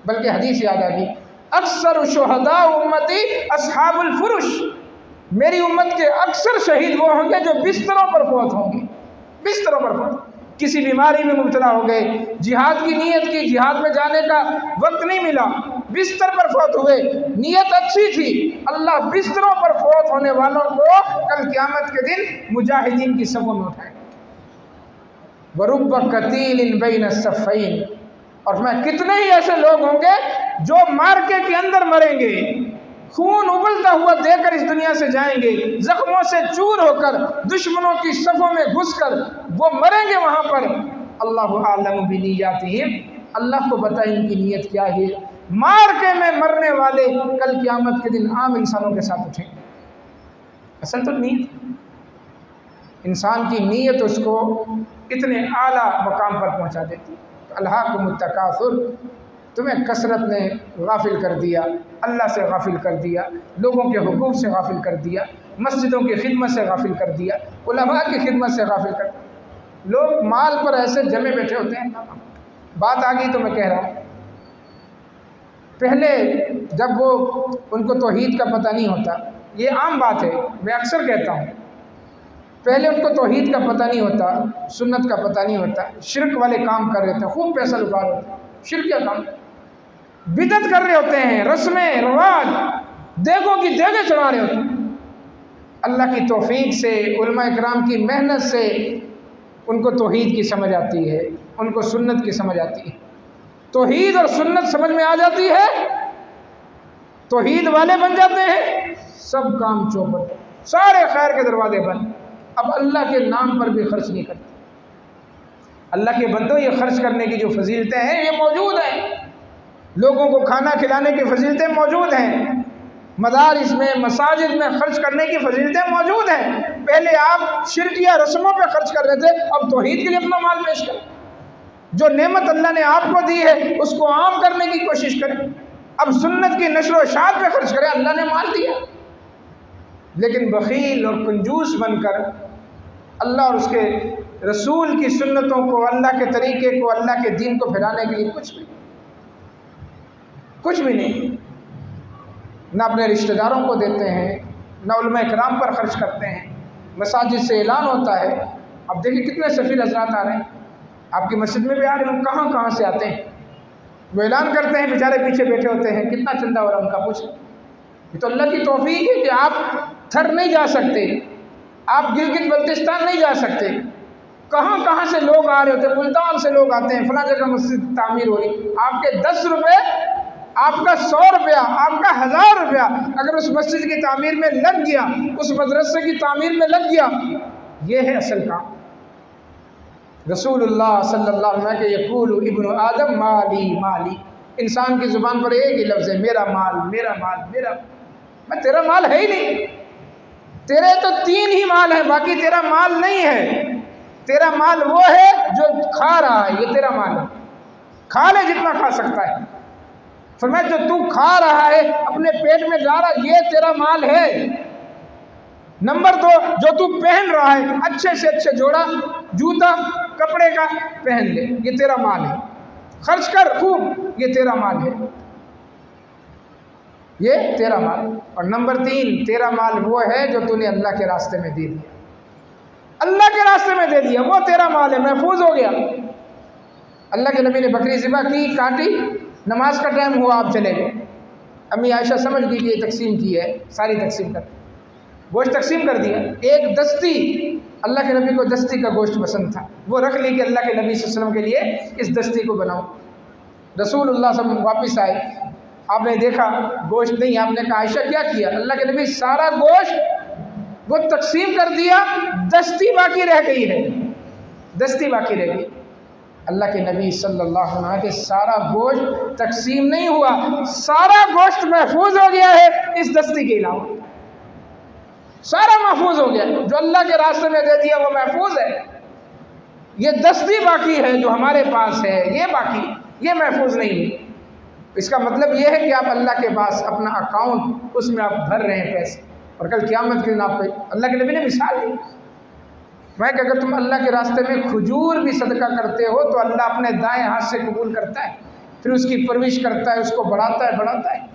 بلکہ حدیث یاد آ گئی، اکثر شہداء امتی اصحاب الفرش، میری امت کے اکثر شہید وہ ہوں گے جو بستروں پر فوت ہوں گے، بستروں پر فوت، کسی بیماری میں مبتلا ہو گئے، جہاد کی نیت کی، جہاد میں جانے کا وقت نہیں ملا، بستر پر فوت ہوئے، نیت اچھی تھی، اللہ بستروں پر فوت ہونے والوں کو کل قیامت کے دن مجاہدین کی صفوں میں اٹھائے گا۔ وَرُبَّ قَتِيلٍ بَيْنَ الصَّفَّيْنِ، اور میں کتنے ہی ایسے لوگ ہوں گے جو مارکے کے اندر مریں گے، خون ابلتا ہوا دے کر اس دنیا سے جائیں گے، زخموں سے چور ہو کر، دشمنوں کی صفوں میں گھس کر وہ مریں گے وہاں پر۔ اللہ اعلم بنیاتہم، اللہ کو پتہ ان کی نیت کیا ہے۔ مارکے میں مرنے والے کل قیامت کے دن عام انسانوں کے ساتھ اٹھیں گے۔ اصل تو نیت، انسان کی نیت اس کو اتنے اعلیٰ مقام پر پہنچا دیتی۔ الہاکم التکاثر، تمہیں کثرت نے غافل کر دیا، اللہ سے غافل کر دیا، لوگوں کے حقوق سے غافل کر دیا، مسجدوں کی خدمت سے غافل کر دیا، علماء کی خدمت سے غافل کر دیا۔ لوگ مال پر ایسے جمے بیٹھے ہوتے ہیں۔ بات آ گئی تو میں کہہ رہا ہوں، پہلے جب وہ ان کو توحید کا پتہ نہیں ہوتا، یہ عام بات ہے، میں اکثر کہتا ہوں، پہلے ان کو توحید کا پتہ نہیں ہوتا، سنت کا پتہ نہیں ہوتا، شرک والے کام کر رہے تھے، خوب پیسہ لگا رہے تھے، شرک کا کام، بدعت کر رہے ہوتے ہیں، رسمیں رواج دیگوں کی دیگیں چڑھا رہے ہوتے ہیں۔ اللہ کی توفیق سے، علماء اکرام کی محنت سے ان کو توحید کی سمجھ آتی ہے، ان کو سنت کی سمجھ آتی ہے۔ توحید اور سنت سمجھ میں آ جاتی ہے، توحید والے بن جاتے ہیں، سب کام چوپٹ، سارے خیر کے دروازے بند۔ اب اللہ کے نام پر بھی خرچ نہیں کرتے۔ اللہ کے بندوں، یہ خرچ کرنے کی جو فضیلتیں ہیں یہ موجود ہیں، لوگوں کو کھانا کھلانے کی فضیلتیں موجود ہیں، مدارس میں، مساجد میں خرچ کرنے کی فضیلتیں موجود ہیں۔ پہلے آپ شرکیہ رسموں پہ خرچ کر رہے تھے، اب توحید کے لیے اپنا مال پیش کریں۔ جو نعمت اللہ نے آپ کو دی ہے اس کو عام کرنے کی کوشش کریں۔ اب سنت کی نشر و اشاعت پہ خرچ کریں، اللہ نے مال دیا، لیکن بخیل اور کنجوس بن کر اللہ اور اس کے رسول کی سنتوں کو، اللہ کے طریقے کو، اللہ کے دین کو پھیلانے کے لیے کچھ بھی نہیں، نہ اپنے رشتہ داروں کو دیتے ہیں، نہ علماء کرام پر خرچ کرتے ہیں۔ مساجد سے اعلان ہوتا ہے، اب دیکھیں کتنے سفیر حضرات آ رہے ہیں، آپ کی مسجد میں بھی آ رہے ہیں، کہاں کہاں سے آتے ہیں، وہ اعلان کرتے ہیں، بیچارے پیچھے بیٹھے ہوتے ہیں، کتنا چندہ ہو رہا ہے ان کا پوچھ۔ یہ تو اللہ کی توفیق ہے کہ آپ تھر نہیں جا سکتے، آپ گلگت بلتستان نہیں جا سکتے، کہاں کہاں سے لوگ آ رہے ہوتے ہیں، ملتان سے لوگ آتے ہیں، فلاں جگہ مسجد تعمیر ہو رہی، آپ کے 10 روپے، آپ کا 100 روپیہ، آپ کا 1000 روپیہ اگر اس مسجد کی تعمیر میں لگ گیا، اس مدرسے کی تعمیر میں لگ گیا، یہ ہے اصل کام۔ رسول اللہ صلی اللہ علیہ وسلم کہ یقول ابن آدم مالی مالی، انسان کی زبان پر ایک ہی لفظ ہے، میرا مال میرا مال میرا، میں تیرا مال ہے ہی نہیں، تیرے تو 3 ہی مال ہیں، باقی تیرا مال نہیں ہے۔ تیرا مال وہ ہے جو کھا رہا ہے، یہ تیرا مال ہے، کھا لے جتنا کھا سکتا ہے۔ فرمایا جو تو کھا رہا ہے، اپنے پیٹ میں لا رہا، یہ تیرا مال ہے۔ نمبر 2، جو تو پہن رہا ہے، اچھے سے اچھے جوڑا جوتا کپڑے کا پہن لے، یہ تیرا مال ہے، خرچ کر خوب، یہ تیرا مال ہے، یہ تیرا مال۔ اور نمبر 3، تیرا مال وہ ہے جو تو نے اللہ کے راستے میں دے دیا، اللہ کے راستے میں دے دیا، وہ تیرا مال ہے، محفوظ ہو گیا۔ اللہ کے نبی نے بکری ذبح کی، کاٹی، نماز کا ٹائم ہوا، آپ چلے گئے، امی عائشہ سمجھ گئی کہ یہ تقسیم کی ہے، ساری تقسیم کر گوشت تقسیم کر دیا۔ ایک دستی، اللہ کے نبی کو دستی کا گوشت پسند تھا، وہ رکھ لی کہ اللہ کے نبی صلی اللہ علیہ وسلم کے لیے اس دستی کو بناؤ۔ رسول اللہ صلی اللہ علیہ وسلم واپس آئے، آپ نے دیکھا گوشت نہیں، آپ نے کہا عائشہ کیا کیا؟ اللہ کے نبی سارا گوشت وہ تقسیم کر دیا، دستی باقی رہ گئی ہے، دستی باقی رہ گئی۔ اللہ کے نبی صلی اللہ علیہ وسلم کے سارا گوشت تقسیم نہیں ہوا، سارا گوشت محفوظ ہو گیا ہے اس دستی کے علاوہ، سارا محفوظ ہو گیا، جو اللہ کے راستے میں دے دیا وہ محفوظ ہے، یہ دستی باقی ہے جو ہمارے پاس ہے، یہ باقی، یہ محفوظ نہیں ہے۔ اس کا مطلب یہ ہے کہ آپ اللہ کے پاس اپنا اکاؤنٹ، اس میں آپ بھر رہے ہیں پیسے، اور کل قیامت کے دن آپ کو اللہ کے نبی نے مثال دی میں کہ اگر تم اللہ کے راستے میں کھجور بھی صدقہ کرتے ہو تو اللہ اپنے دائیں ہاتھ سے قبول کرتا ہے، پھر اس کی پرورش کرتا ہے، اس کو بڑھاتا ہے بڑھاتا ہے۔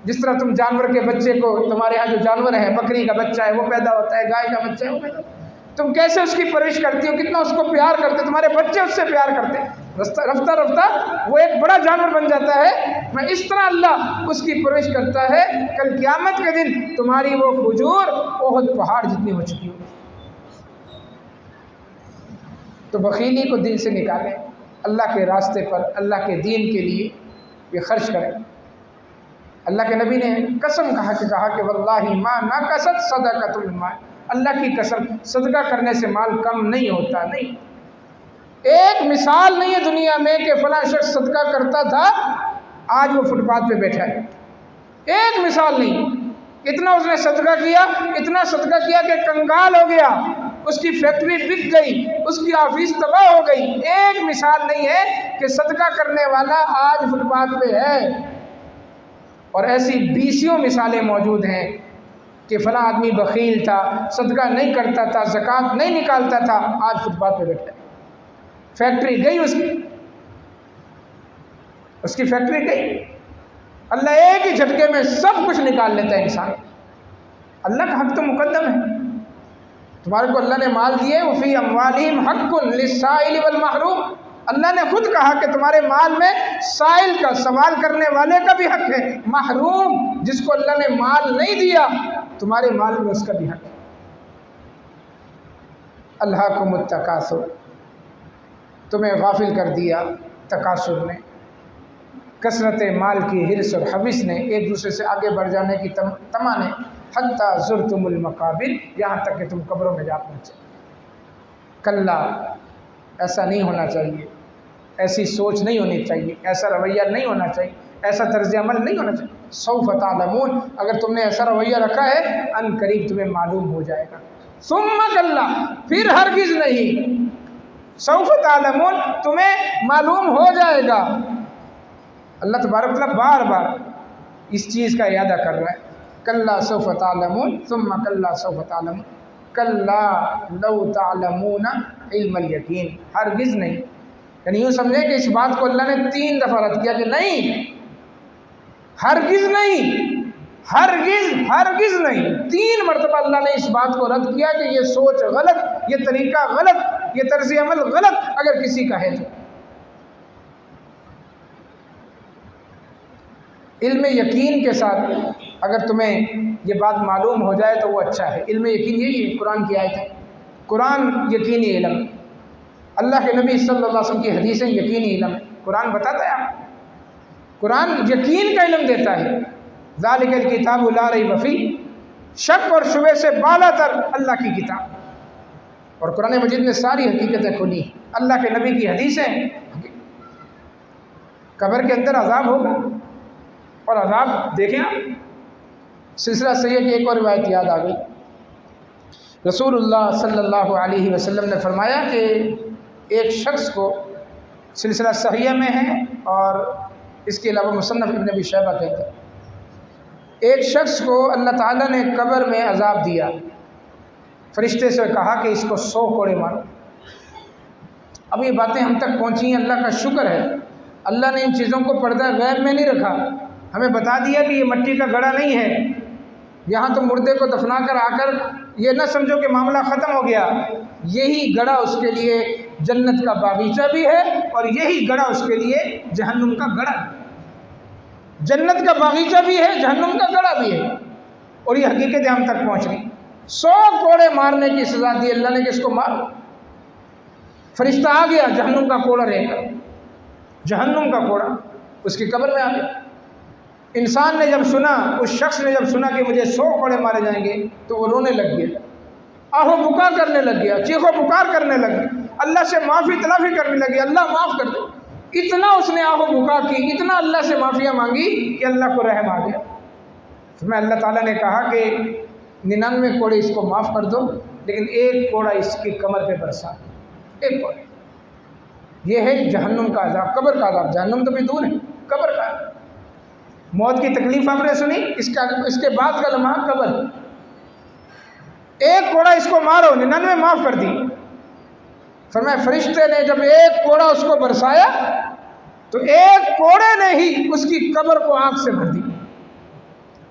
جس طرح تم جانور کے بچے کو، تمہارے ہاں جو جانور ہے، بکری کا بچہ ہے وہ پیدا ہوتا ہے، گائے کا بچہ ہے وہ پیدا ہوتا ہے، تم کیسے اس کی پرورش کرتی ہو، کتنا اس کو پیار کرتے، تمہارے بچے اس سے پیار کرتے ہیں، رفتہ رفتہ وہ ایک بڑا جانور بن جاتا ہے، میں اس طرح اللہ اس کی پرورش کرتا ہے، کل قیامت کے دن تمہاری وہ کھجور احد پہاڑ جتنی ہو چکی ہوگی۔ تو بخیلی کو دل سے نکالیں، اللہ کے راستے پر، اللہ کے دین کے لیے یہ خرچ کریں۔ اللہ کے نبی نے قسم کہا کہ واللہ ما نقصت صدقۃ المال، اللہ کی قسم صدقہ کرنے سے مال کم نہیں ہوتا، نہیں۔ ایک مثال نہیں ہے دنیا میں کہ فلاں شخص صدقہ کرتا تھا آج وہ فٹ پاتھ پہ بیٹھا ہے، ایک مثال نہیں۔ اتنا اس نے صدقہ کیا، اتنا صدقہ کیا کہ کنگال ہو گیا، اس کی فیکٹری بک گئی، اس کی آفس تباہ ہو گئی۔ ایک مثال نہیں ہے کہ صدقہ کرنے والا آج فٹ پاتھ پہ ہے، اور ایسی بیسیوں مثالیں موجود ہیں کہ فلاں آدمی بخیل تھا، صدقہ نہیں کرتا تھا، زکوٰۃ نہیں نکالتا تھا، آج فٹ پاتھ پہ بیٹھا ہے، فیکٹری گئی اس کی فیکٹری گئی۔ اللہ ایک ہی جھٹکے میں سب کچھ نکال لیتا ہے انسان۔ اللہ کا حق تو مقدم ہے، تمہارے کو اللہ نے مال دیے، وفی اموالہم حق للسائل والمحروم، اللہ نے خود کہا کہ تمہارے مال میں سائل کا، سوال کرنے والے کا بھی حق ہے، محروم جس کو اللہ نے مال نہیں دیا تمہارے مال میں اس کا بھی حق ہے۔ الہاکم التکاثر، تمہیں غافل کر دیا تکاثر نے، کثرت مال کی حرص اور حوث نے، ایک دوسرے سے آگے بڑھ جانے کی تما نے، حتیٰ زرتم المقابر، یہاں تک کہ تم قبروں میں جا پہنچے۔ کلا، ایسا نہیں ہونا چاہیے، ایسی سوچ نہیں ہونی چاہیے، ایسا رویہ نہیں ہونا چاہیے، ایسا طرز عمل نہیں ہونا چاہیے۔ سوف تعلمون، اگر تم نے ایسا رویہ رکھا ہے ان قریب تمہیں معلوم ہو جائے گا۔ ثم کلا، پھر ہرگز نہیں، سوف تعلمون، تمہیں معلوم ہو جائے گا۔ اللہ تبارک و تعالیٰ بار بار اس چیز کا اعادہ کر رہا ہے، کلا سوف تعلمون ثم کلا سوف تعلمون، کلا لو تعلمون علم الیقین، ہرگز نہیں، یعنی یوں سمجھیں کہ اس بات کو اللہ نے 3 دفعہ رد کیا کہ نہیں، ہرگز نہیں، ہرگز نہیں، 3 مرتبہ اللہ نے اس بات کو رد کیا کہ یہ سوچ غلط، یہ طریقہ غلط، یہ طرز عمل غلط اگر کسی کا ہے تو۔ علم یقین کے ساتھ اگر تمہیں یہ بات معلوم ہو جائے تو وہ اچھا ہے۔ علم یقین یہی ہے، قرآن کی آیت ہے، قرآن یقینی علم، اللہ کے نبی صلی اللہ علیہ وسلم کی حدیثیں یقینی علم ہے، قرآن بتاتا ہے آپ، قرآن یقین کا علم دیتا ہے۔ ذالک الکتاب لا ریب فیہ، شک اور شبہ سے بالا تر اللہ کی کتاب، اور قرآن مجید میں ساری حقیقتیں کھلی، اللہ کے نبی کی حدیثیں۔ قبر کے اندر عذاب ہوگا، اور عذاب دیکھیں آپ، سلسلہ صحیح کی ایک اور روایت یاد آ گئی، رسول اللہ صلی اللہ علیہ وسلم نے فرمایا کہ ایک شخص کو، سلسلہ صحیح میں ہے اور اس کے علاوہ مصنف ابن ابی شیبہ کہتے ہیں، ایک شخص کو اللہ تعالیٰ نے قبر میں عذاب دیا، فرشتے سے کہا کہ اس کو 100 کوڑے مارو۔ اب یہ باتیں ہم تک پہنچی ہیں، اللہ کا شکر ہے، اللہ نے ان چیزوں کو پردہ غیب میں نہیں رکھا، ہمیں بتا دیا کہ یہ مٹی کا گڑھا نہیں ہے، یہاں تو مردے کو دفنا کر آ کر یہ نہ سمجھو کہ معاملہ ختم ہو گیا، یہی گڑھا اس کے لیے جنت کا باغیچہ بھی ہے، اور یہی گڑھا اس کے لیے جہنم کا گڑھا ہے۔ جنت کا باغیچہ بھی ہے، جہنم کا گڑھا بھی ہے، اور یہ حقیقت ہم تک پہنچ گئی۔ 100 کوڑے مارنے کی سزا دی اللہ نے کہ اس کو مارو۔ فرشتہ آ گیا جہنم کا کوڑا لے کر، جہنم کا کوڑا اس کی قبر میں آ گیا۔ انسان نے جب سنا، اس شخص نے جب سنا کہ مجھے 100 کوڑے مارے جائیں گے تو وہ رونے لگ گیا، آہو بکا کرنے لگ گیا، چیخو پکار کرنے لگ گیا، اللہ سے معافی تلافی کرنے لگی، اللہ معاف کر دے۔ اتنا اس نے آہو بکا کی، اتنا اللہ سے معافیاں مانگی کہ اللہ کو رحم آ گیا۔ میں اللہ تعالیٰ نے کہا کہ 99 کوڑے اس کو معاف کر دو، لیکن ایک کوڑا اس کی کمر پہ برسا، ایک کوڑا۔ یہ ہے جہنم کا عذاب، قبر کا عذاب۔ جہنم تو بھی دور ہے، قبر کا عذاب۔ موت کی تکلیف آپ نے سنی، اس کے بعد کا لمحہ قبر۔ ایک کوڑا اس کو مارو، 99 معاف کر دی۔ فرمایا فرشتے نے جب ایک کوڑا اس کو برسایا تو ایک کوڑے نے ہی اس کی قبر کو آگ سے بھر دی،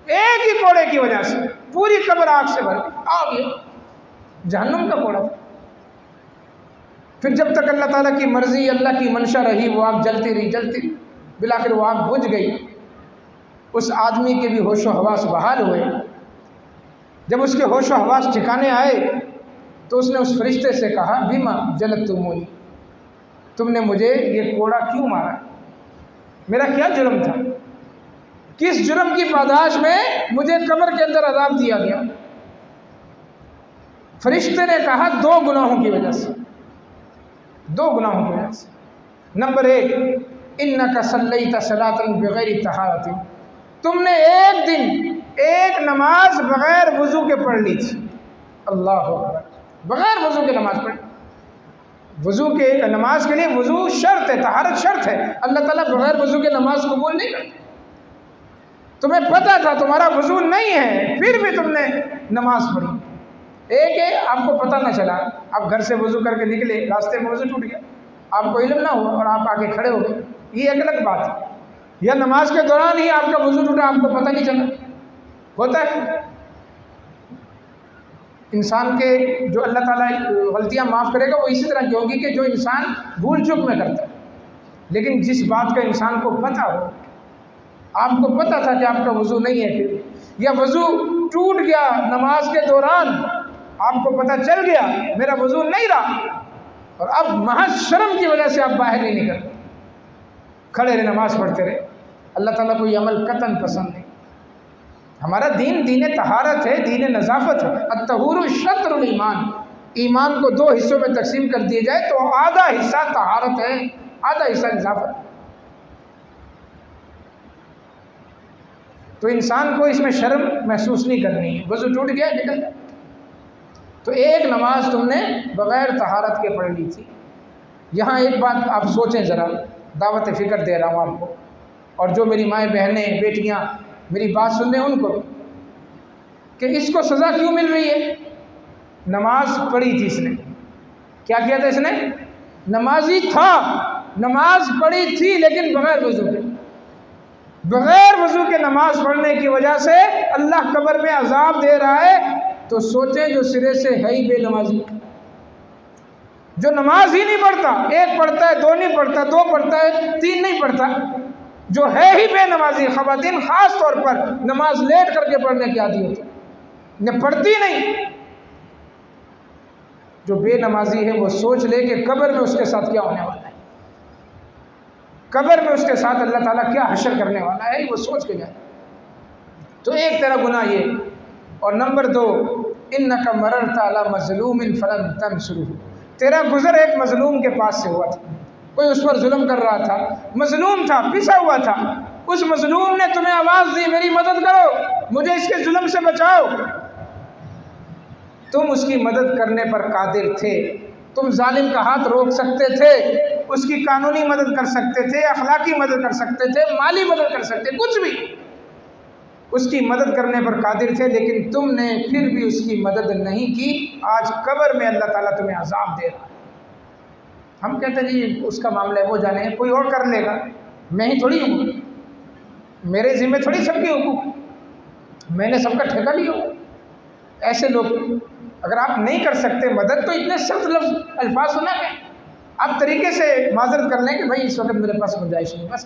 ایک ہی کوڑے کی وجہ سے پوری قبر آگ سے بھر دی، آ گیا جہنم کا کوڑا۔ پھر جب تک اللہ تعالیٰ کی مرضی، اللہ کی منشا رہی، وہ آگ جلتی رہی، جلتی رہی، بالآخر وہ آگ بجھ گئی۔ اس آدمی کے بھی ہوش و حواس بحال ہوئے۔ جب اس کے ہوش و حواس ٹھکانے آئے تو اس نے اس فرشتے سے کہا بیما جلتمونی، تم نے مجھے یہ کوڑا کیوں مارا؟ میرا کیا جرم تھا؟ کس جرم کی پاداش میں مجھے قبر کے اندر عذاب دیا گیا؟ فرشتے نے کہا 2 گناہوں کی وجہ سے، 2 گناہوں کی وجہ سے۔ نمبر 1، انک صلیت صلاۃ بغیر طہارۃ، تم نے ایک دن ایک نماز بغیر وضو کے پڑھ لی تھی۔ اللہ اکبر، بغیر وضو کے نماز پڑھی۔ وضو کے نماز کے لیے وضو شرط ہے، طہارت شرط ہے، اللہ تعالیٰ بغیر وضو کے نماز قبول نہیں کرتے۔ تمہیں پتہ تھا تمہارا وضو نہیں ہے، پھر بھی تم نے نماز پڑھی۔ ایک ہے آپ کو پتہ نہ چلا، آپ گھر سے وضو کر کے نکلے، راستے میں وضو ٹوٹ گیا، آپ کو علم نہ ہوا اور آپ آگے کھڑے ہو گئے، یہ ایک الگ بات ہے۔ یا نماز کے دوران ہی آپ کا وضو ٹوٹا، آپ کو پتہ نہیں چلا، ہوتا ہے۔ انسان کے جو اللہ تعالیٰ غلطیاں معاف کرے گا وہ اسی طرح کی ہوگی کہ جو انسان بھول چوک میں کرتا ہے، لیکن جس بات کا انسان کو پتہ ہو، آپ کو پتہ تھا کہ آپ کا وضو نہیں ہے، پھر یا وضو ٹوٹ گیا نماز کے دوران، آپ کو پتہ چل گیا میرا وضو نہیں رہا، اور اب محض شرم کی وجہ سے آپ باہر نہیں نکلتے، کھڑے رہے نماز پڑھتے رہے، اللہ تعالیٰ کو یہ عمل قطعاً پسند نہیں۔ ہمارا دین دین طہارت ہے، دین نظافت ہے۔ الطہور شطر الایمان، ایمان کو 2 حصوں میں تقسیم کر دیے جائے تو آدھا حصہ طہارت ہے، آدھا حصہ نظافت۔ تو انسان کو اس میں شرم محسوس نہیں کرنی ہے، وضو ٹوٹ گیا نکل جائے۔ تو ایک نماز تم نے بغیر طہارت کے پڑھ لی تھی۔ یہاں ایک بات آپ سوچیں ذرا، دعوت فکر دے رہا ہوں آپ کو، اور جو میری مائیں بہنیں بیٹیاں میری بات سن رہے ہیں ان کو بھی، کہ اس کو سزا کیوں مل رہی ہے؟ نماز پڑھی تھی اس نے، کیا کیا تھا اس نے؟ نمازی تھا، نماز پڑھی تھی لیکن بغیر وضو کے، بغیر وضو کے نماز پڑھنے کی وجہ سے اللہ قبر میں عذاب دے رہا ہے۔ تو سوچیں جو سرے سے ہے ہی بے نمازی، جو نماز ہی نہیں پڑھتا، 1 پڑھتا ہے، 2 نہیں پڑھتا، 2 پڑھتا ہے، 3 نہیں پڑھتا، جو ہے ہی بے نمازی، خواتین خاص طور پر نماز لیٹ کر کے پڑھنے کی عادی ہوتی ہے، نہ پڑھتی نہیں۔ جو بے نمازی ہے وہ سوچ لے کہ قبر میں اس کے ساتھ کیا ہونے والا ہے، قبر میں اس کے ساتھ اللہ تعالیٰ کیا حشر کرنے والا ہے، وہ سوچ کے جائے۔ تو ایک تیرا گناہ یہ، اور نمبر 2، انک مررت علی مظلوم فلم تنصرہ، تیرا گزر ایک مظلوم کے پاس سے ہوا تھا، کوئی اس پر ظلم کر رہا تھا، مظلوم تھا، پسا ہوا تھا، اس مظلوم نے تمہیں آواز دی میری مدد کرو، مجھے اس کے ظلم سے بچاؤ، تم اس کی مدد کرنے پر قادر تھے، تم ظالم کا ہاتھ روک سکتے تھے، اس کی قانونی مدد کر سکتے تھے، اخلاقی مدد کر سکتے تھے، مالی مدد کر سکتے، کچھ بھی اس کی مدد کرنے پر قادر تھے، لیکن تم نے پھر بھی اس کی مدد نہیں کی۔ آج قبر میں اللہ تعالیٰ تمہیں عذاب دے رہا ہے۔ ہم کہتے ہیں جی اس کا معاملہ ہے، وہ جانے، کوئی اور کر لے گا، میں ہی تھوڑی ہوں، میرے ذمہ تھوڑی سب کے حقوق، میں نے سب کا ٹھیکہ لیا ہو۔ ایسے لوگ اگر آپ نہیں کر سکتے مدد تو اتنے سخت الفاظ سنا کہ آپ طریقے سے معذرت کر لیں کہ بھائی اس وقت میرے پاس گنجائش نہیں، بس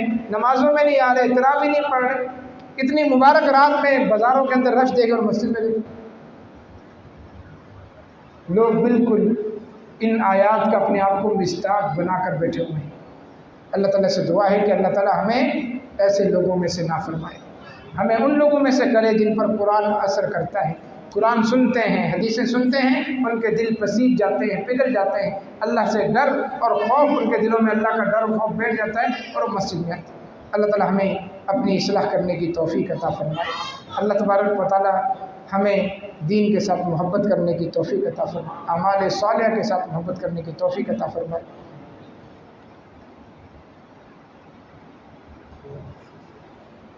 نمازوں میں نہیں آ رہے، تراویح نہیں پڑھ رہے، اتنی مبارک رات میں بازاروں کے اندر رش دے کر مسجد میں گئے. لوگ بالکل ان آیات کا اپنے آپ کو مصداق بنا کر بیٹھے ہوئے ہیں. اللہ تعالیٰ سے دعا ہے کہ اللہ تعالیٰ ہمیں ایسے لوگوں میں سے نہ فرمائے، ہمیں ان لوگوں میں سے کرے جن پر قرآن اثر کرتا ہے، قرآن سنتے ہیں، حدیثیں سنتے ہیں، ان کے دل پسیج جاتے ہیں، پگھل جاتے ہیں، اللہ سے ڈر اور خوف ان کے دلوں میں اللہ کا ڈر اور خوف بیٹھ جاتا ہے اور وہ مسجد میں آتے ہیں. اللہ تعالیٰ ہمیں اپنی اصلاح کرنے کی توفیق عطا فرمائے. اللہ تبارک و تعالیٰ ہمیں دین کے ساتھ محبت کرنے کی توفیق عطا فرمائے، اعمال صالحہ کے ساتھ محبت کرنے کی توفیق عطا فرمائے.